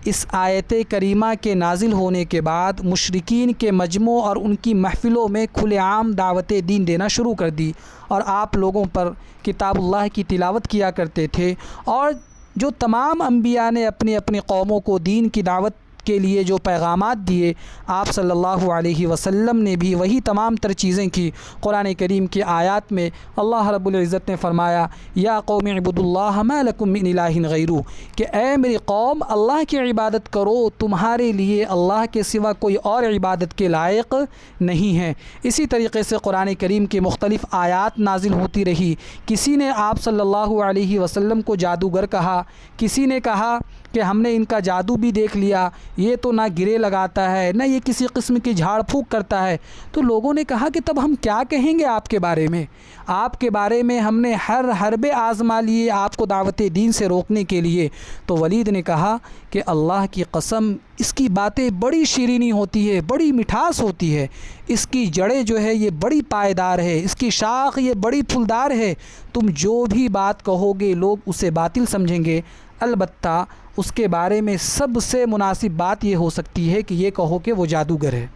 اس آیت کریمہ کے نازل ہونے کے بعد مشرکین کے مجمع اور ان کی محفلوں میں کھلے عام دعوت دین دینا شروع کر دی، اور آپ لوگوں پر کتاب اللہ کی تلاوت کیا کرتے تھے، اور جو تمام انبیاء نے اپنی اپنی قوموں کو دین کی دعوت کے لیے جو پیغامات دیے، آپ صلی اللہ علیہ وسلم نے بھی وہی تمام تر چیزیں کی۔ قرآن کریم کی آیات میں اللہ رب العزت نے فرمایا، یا قوم اعبدوا اللہ ما لکم من الہ غیرہ، کہ اے میری قوم اللہ کی عبادت کرو، تمہارے لیے اللہ کے سوا کوئی اور عبادت کے لائق نہیں ہے۔ اسی طریقے سے قرآن کریم کی مختلف آیات نازل ہوتی رہی۔ کسی نے آپ صلی اللہ علیہ وسلم کو جادوگر کہا، کسی نے کہا کہ ہم نے ان کا جادو بھی دیکھ لیا، یہ تو نہ گرے لگاتا ہے، نہ یہ کسی قسم کی جھاڑ پھونک کرتا ہے۔ تو لوگوں نے کہا کہ تب ہم کیا کہیں گے آپ کے بارے میں؟ آپ کے بارے میں ہم نے ہر حربے آزما لیے آپ کو دعوت دین سے روکنے کے لیے۔ تو ولید نے کہا کہ اللہ کی قسم، اس کی باتیں بڑی شیرینی ہوتی ہے، بڑی مٹھاس ہوتی ہے، اس کی جڑیں جو ہے یہ بڑی پائیدار ہے، اس کی شاخ یہ بڑی پھولدار ہے، تم جو بھی بات کہو گے لوگ اسے باطل سمجھیں گے، البتہ اس کے بارے میں سب سے مناسب بات یہ ہو سکتی ہے کہ یہ کہو کہ وہ جادوگر ہے۔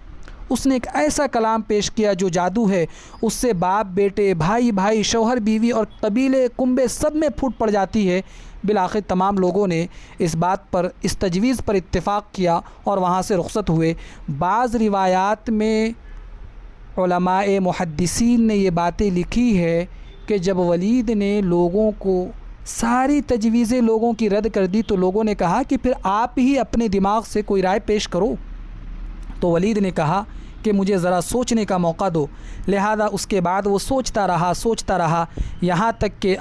اس نے ایک ایسا کلام پیش کیا جو جادو ہے، اس سے باپ بیٹے، بھائی بھائی، شوہر بیوی اور قبیلے کنبے سب میں پھوٹ پڑ جاتی ہے۔ بالآخر تمام لوگوں نے اس بات پر، اس تجویز پر اتفاق کیا اور وہاں سے رخصت ہوئے۔ بعض روایات میں علماء محدثین نے یہ باتیں لکھی ہے کہ جب ولید نے لوگوں کو ساری تجویزیں لوگوں کی رد کر دی تو لوگوں نے کہا کہ پھر آپ ہی اپنے دماغ سے کوئی رائے پیش کرو۔ تو ولید نے کہا کہ مجھے ذرا سوچنے کا موقع دو۔ لہذا اس کے بعد وہ سوچتا رہا یہاں تک کہ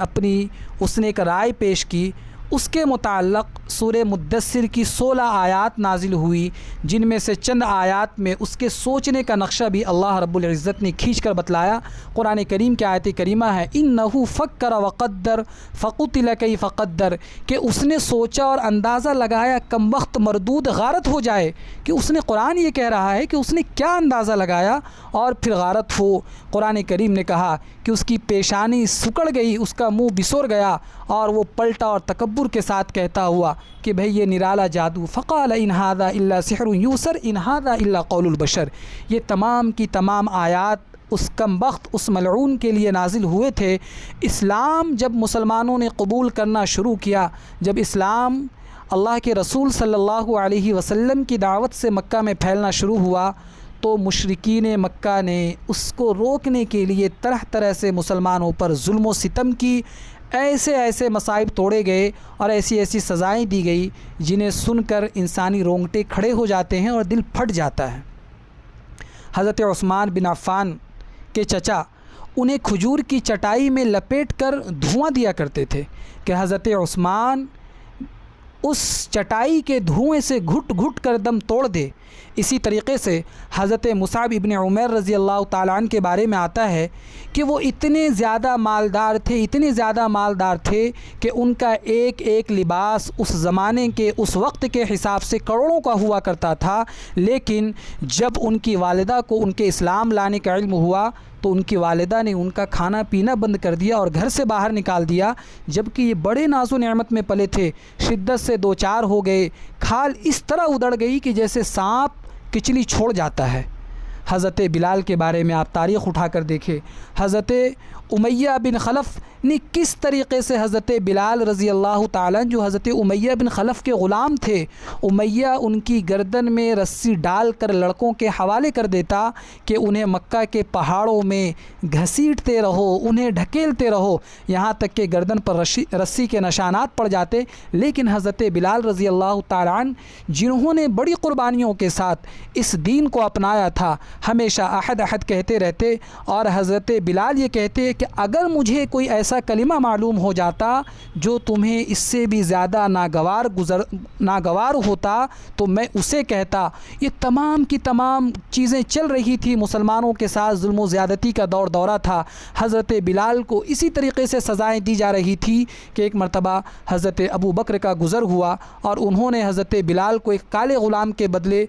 اس نے ایک رائے پیش کی۔ اس کے متعلق سورہ مدثر کی 16 آیات نازل ہوئی، جن میں سے چند آیات میں اس کے سوچنے کا نقشہ بھی اللہ رب العزت نے کھینچ کر بتلایا۔ قرآن کریم کی آیت کریمہ ہے، اِنَّهُ فَكَّرَ وَقَدَّرَ فَقُتِلَ كَيْفَ قَدَّرَ، کہ اس نے سوچا اور اندازہ لگایا، کم وقت مردود غارت ہو جائے کہ اس نے، قرآن یہ کہہ رہا ہے کہ اس نے کیا اندازہ لگایا اور پھر غارت ہو۔ قرآن کریم نے کہا کہ اس کی پیشانی سکڑ گئی، اس کا منہ بسور گیا اور وہ پلٹا اور تکبر تکبر کے ساتھ کہتا ہوا کہ بھئی یہ نرالا جادو، فقال ان ھذا الا سحر یوسر ان ھذا الا قول البشر، یہ تمام کی تمام آیات اس کم بخت اس ملعون کے لیے نازل ہوئے تھے۔ اسلام جب مسلمانوں نے قبول کرنا شروع کیا، جب اسلام اللہ کے رسول صلی اللہ علیہ وسلم کی دعوت سے مکہ میں پھیلنا شروع ہوا، تو مشرکین مکہ نے اس کو روکنے کے لیے طرح طرح سے مسلمانوں پر ظلم و ستم کی، ایسے ایسے مصائب توڑے گئے اور ایسی ایسی سزائیں دی گئی جنہیں سن کر انسانی رونگٹے کھڑے ہو جاتے ہیں اور دل پھٹ جاتا ہے۔ حضرت عثمان بن عفان کے چچا انہیں کھجور کی چٹائی میں لپیٹ کر دھواں دیا کرتے تھے کہ حضرت عثمان اس چٹائی کے دھوئیں سے گھٹ گھٹ کر دم توڑ دے۔ اسی طریقے سے حضرت مصعب ابن عمیر رضی اللہ تعالیٰ عنہ کے بارے میں آتا ہے کہ وہ اتنے زیادہ مالدار تھے کہ ان کا ایک ایک لباس اس زمانے کے اس وقت کے حساب سے کروڑوں کا ہوا کرتا تھا، لیکن جب ان کی والدہ کو ان کے اسلام لانے کا علم ہوا تو ان کی والدہ نے ان کا کھانا پینا بند کر دیا اور گھر سے باہر نکال دیا، جبکہ یہ بڑے ناز و نعمت میں پلے تھے۔ شدت سے دو چار ہو گئے، کھال اس طرح ادڑ گئی کہ جیسے سانپ کچلی چھوڑ جاتا ہے۔ حضرت بلال کے بارے میں آپ تاریخ اٹھا کر دیکھیں، حضرت امیہ بن خلف نے کس طریقے سے حضرت بلال رضی اللہ تعالیٰ جو حضرت امیہ بن خلف کے غلام تھے، امیہ ان کی گردن میں رسی ڈال کر لڑکوں کے حوالے کر دیتا کہ انہیں مکہ کے پہاڑوں میں گھسیٹتے رہو، انہیں ڈھکیلتے رہو، یہاں تک کہ گردن پر رسی کے نشانات پڑ جاتے، لیکن حضرت بلال رضی اللہ تعالیٰ عنہ جنہوں نے بڑی قربانیوں کے ساتھ اس دین کو اپنایا تھا، ہمیشہ احد احد کہتے رہتے، اور حضرت بلال یہ کہتے کہ اگر مجھے کوئی ایسا کلمہ معلوم ہو جاتا جو تمہیں اس سے بھی زیادہ ناگوار ہوتا تو میں اسے کہتا۔ یہ تمام کی تمام چیزیں چل رہی تھی، مسلمانوں کے ساتھ ظلم و زیادتی کا دورہ تھا۔ حضرت بلال کو اسی طریقے سے سزائیں دی جا رہی تھی کہ ایک مرتبہ حضرت ابو بکر کا گزر ہوا اور انہوں نے حضرت بلال کو ایک کالے غلام کے بدلے،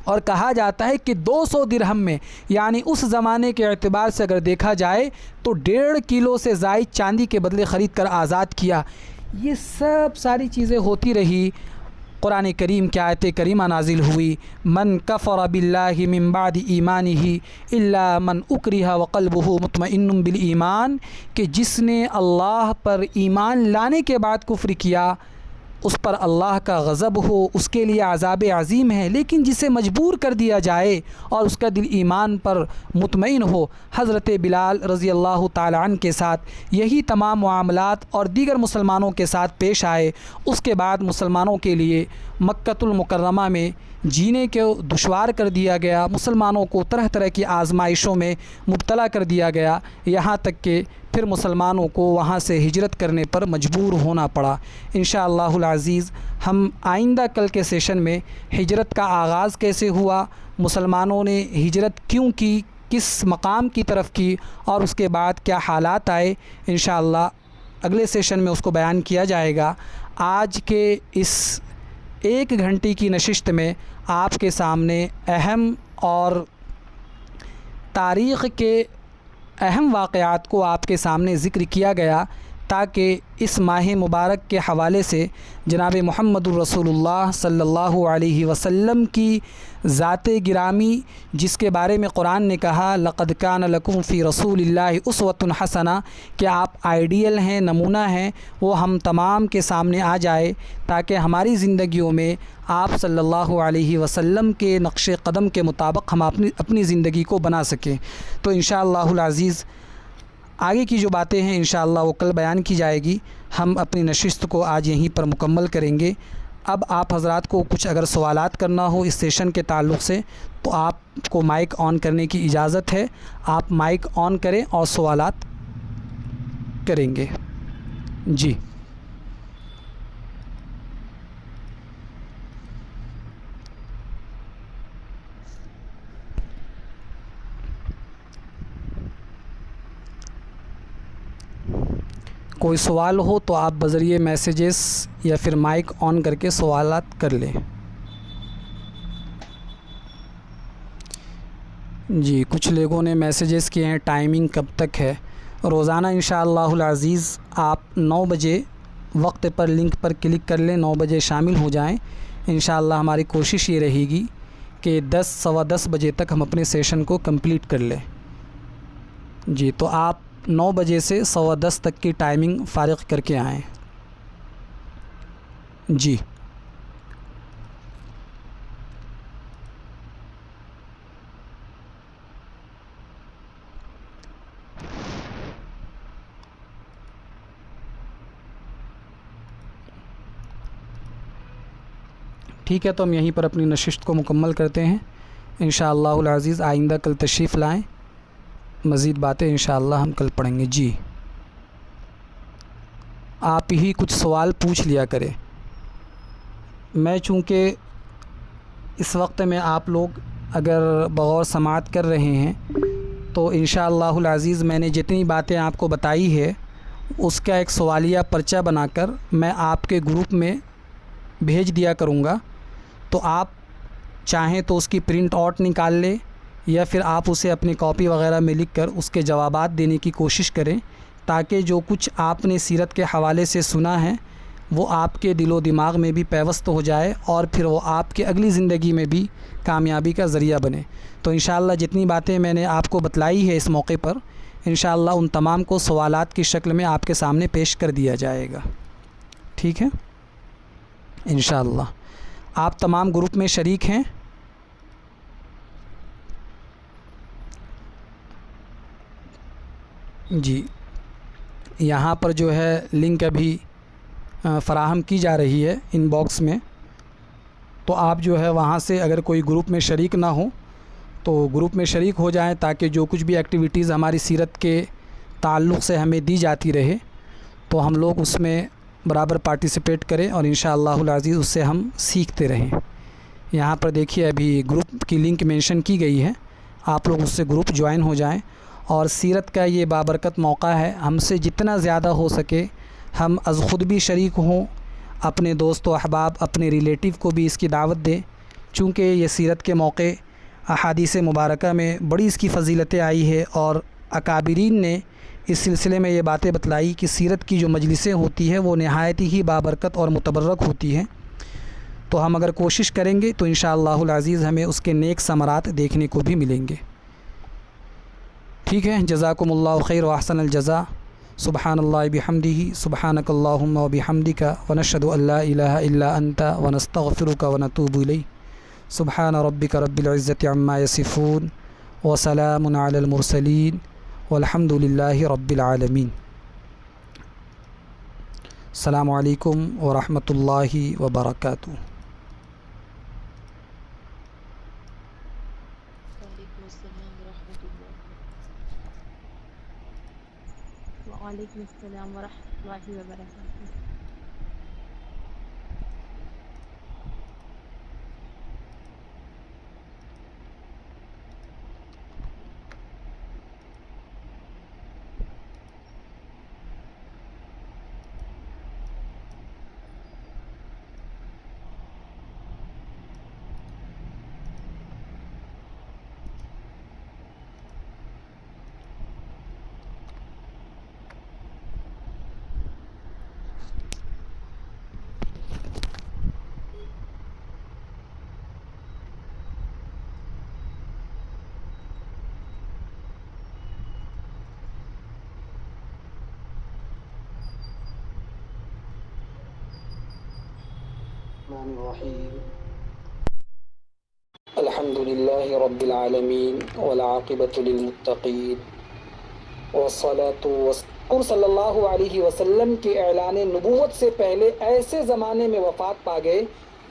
اور کہا جاتا ہے کہ 200 درہم میں، یعنی اس زمانے کے اعتبار سے اگر دیکھا جائے تو 1.5 کلو سے زائد چاندی کے بدلے خرید کر آزاد کیا۔ یہ سب ساری چیزیں ہوتی رہی، قرآن کریم کی آیت کریمہ نازل ہوئی، من کفر باللہ من بعد ایمانہ الا من اکرہ وقلبہ مطمئن بالایمان، کہ جس نے اللہ پر ایمان لانے کے بعد کفر کیا اس پر اللہ کا غضب ہو، اس کے لیے عذاب عظیم ہے، لیکن جسے مجبور کر دیا جائے اور اس کا دل ایمان پر مطمئن ہو۔ حضرت بلال رضی اللہ تعالی عنہ کے ساتھ یہی تمام معاملات اور دیگر مسلمانوں کے ساتھ پیش آئے۔ اس کے بعد مسلمانوں کے لیے مکۃ المکرمہ میں جینے کو دشوار کر دیا گیا، مسلمانوں کو طرح طرح کی آزمائشوں میں مبتلا کر دیا گیا، یہاں تک کہ پھر مسلمانوں کو وہاں سے ہجرت کرنے پر مجبور ہونا پڑا۔ انشاءاللہ العزیز ہم آئندہ کل کے سیشن میں ہجرت کا آغاز کیسے ہوا، مسلمانوں نے ہجرت کیوں کی، کس مقام کی طرف کی، اور اس کے بعد کیا حالات آئے، انشاءاللہ اگلے سیشن میں اس کو بیان کیا جائے گا۔ آج کے اس 1 گھنٹے کی نشست میں آپ کے سامنے اہم اور تاریخ کے اہم واقعات کو آپ کے سامنے ذکر کیا گیا، تاکہ اس ماہ مبارک کے حوالے سے جناب محمد الرسول اللہ صلی اللہ علیہ وسلم کی ذات گرامی، جس کے بارے میں قرآن نے کہا لقد کان لکم فی رسول اللہ اسوۃ حسنہ، کہ آپ آئیڈیل ہیں، نمونہ ہیں، وہ ہم تمام کے سامنے آ جائے، تاکہ ہماری زندگیوں میں آپ صلی اللہ علیہ وسلم کے نقش قدم کے مطابق ہم اپنی زندگی کو بنا سکیں۔ تو انشاءاللہ العزیز آگے کی جو باتیں ہیں انشاءاللہ وہ کل بیان کی جائے گی۔ ہم اپنی نشست کو آج یہیں پر مکمل کریں گے۔ اب آپ حضرات کو کچھ اگر سوالات کرنا ہو اس سیشن کے تعلق سے تو آپ کو مائک آن کرنے کی اجازت ہے، آپ مائک آن کریں اور سوالات کریں گے۔ جی کوئی سوال ہو تو آپ بذریعہ میسیجز یا پھر مائک آن کر کے سوالات کر لیں۔ جی کچھ لوگوں نے میسیجز کیے ہیں ٹائمنگ کب تک ہے۔ روزانہ انشاءاللہ العزیز آپ 9 بجے وقت پر لنک پر کلک کر لیں، 9 بجے شامل ہو جائیں۔ انشاءاللہ ہماری کوشش یہ رہے گی کہ 10 سوا 10 بجے تک ہم اپنے سیشن کو کمپلیٹ کر لیں۔ جی تو آپ 9 بجے سے سوا 10 تک کی ٹائمنگ فارغ کر کے آئیں۔ جی ٹھیک ہے، تو ہم یہیں پر اپنی نشست کو مکمل کرتے ہیں۔ انشاءاللہ العزیز آئندہ کل تشریف لائیں، مزید باتیں انشاءاللہ ہم کل پڑھیں گے۔ جی آپ ہی کچھ سوال پوچھ لیا کریں۔ میں چونکہ اس وقت میں آپ لوگ اگر بغور سماعت کر رہے ہیں تو انشاءاللہ العزیز میں نے جتنی باتیں آپ کو بتائی ہے اس کا ایک سوالیہ پرچہ بنا کر میں آپ کے گروپ میں بھیج دیا کروں گا، تو آپ چاہیں تو اس کی پرنٹ آؤٹ نکال لیں یا پھر آپ اسے اپنی کاپی وغیرہ میں لکھ کر اس کے جوابات دینے کی کوشش کریں، تاکہ جو کچھ آپ نے سیرت کے حوالے سے سنا ہے وہ آپ کے دل و دماغ میں بھی پیوست ہو جائے اور پھر وہ آپ کے اگلی زندگی میں بھی کامیابی کا ذریعہ بنے۔ تو انشاءاللہ جتنی باتیں میں نے آپ کو بتلائی ہے اس موقع پر، انشاءاللہ ان تمام کو سوالات کی شکل میں آپ کے سامنے پیش کر دیا جائے گا۔ ٹھیک ہے انشاءاللہ۔ آپ تمام گروپ میں شریک ہیں؟ جی یہاں پر جو ہے لنک ابھی فراہم کی جا رہی ہے ان باکس میں، تو آپ جو ہے وہاں سے اگر کوئی گروپ میں شریک نہ ہو تو گروپ میں شریک ہو جائیں، تاکہ جو کچھ بھی ایکٹیویٹیز ہماری سیرت کے تعلق سے ہمیں دی جاتی رہے تو ہم لوگ اس میں برابر پارٹیسپیٹ کریں اور انشاءاللہ العزیز اس سے ہم سیکھتے رہیں۔ یہاں پر دیکھیے ابھی گروپ کی لنک مینشن کی گئی ہے، آپ لوگ اس سے گروپ جوائن ہو جائیں، اور سیرت کا یہ بابرکت موقع ہے، ہم سے جتنا زیادہ ہو سکے ہم از خود بھی شریک ہوں، اپنے دوست و احباب اپنے ریلیٹیو کو بھی اس کی دعوت دیں، چونکہ یہ سیرت کے موقع احادیث مبارکہ میں بڑی اس کی فضیلتیں آئی ہے، اور اکابرین نے اس سلسلے میں یہ باتیں بتلائی کہ سیرت کی جو مجلسیں ہوتی ہیں وہ نہایت ہی بابرکت اور متبرک ہوتی ہیں۔ تو ہم اگر کوشش کریں گے تو انشاءاللہ العزیز ہمیں اس کے نیک ثمرات دیکھنے کو بھی ملیں گے۔ ٹھیک ہے، جزاکم اللہ خیر و احسن الجزاء۔ سبحان اللہ بحمدہ، سبحانک اللہم و بحمدک، ونشہد ان لا الہ الا انت، ونستغفرک ونتوب الیک۔ سبحان ربک رب العزۃ عما یصفون، وسلام علی المرسلین، والحمد للہ رب العالمین۔ السلام علیکم ورحمۃ اللہ وبرکاتہ۔ وعلیکم السلام ورحمۃ اللہ۔ وعلیکم السلام ورحمۃ اللہ وبرکاتہ۔ الرحمن الرحیم، الحمد للہ رب العالمین، والعاقبۃ للمتقین، والصلاۃ والسلام صلی اللہ علیہ وسلم کے اعلان نبوت سے پہلے ایسے زمانے میں وفات پا گئے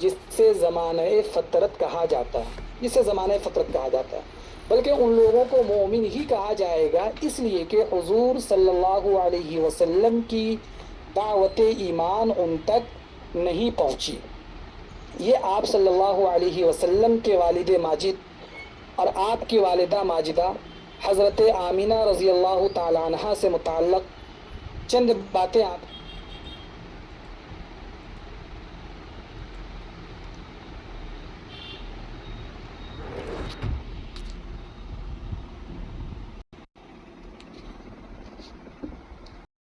جسے زمانہ فطرت کہا جاتا ہے، بلکہ ان لوگوں کو مومن ہی کہا جائے گا، اس لیے کہ حضور صلی اللہ علیہ وسلم کی دعوت ایمان ان تک نہیں پہنچی۔ یہ آپ صلی اللہ علیہ وسلم کے والد ماجد اور آپ کی والدہ ماجدہ حضرت آمینہ رضی اللہ تعالی عنہا سے متعلق چند باتیں آپ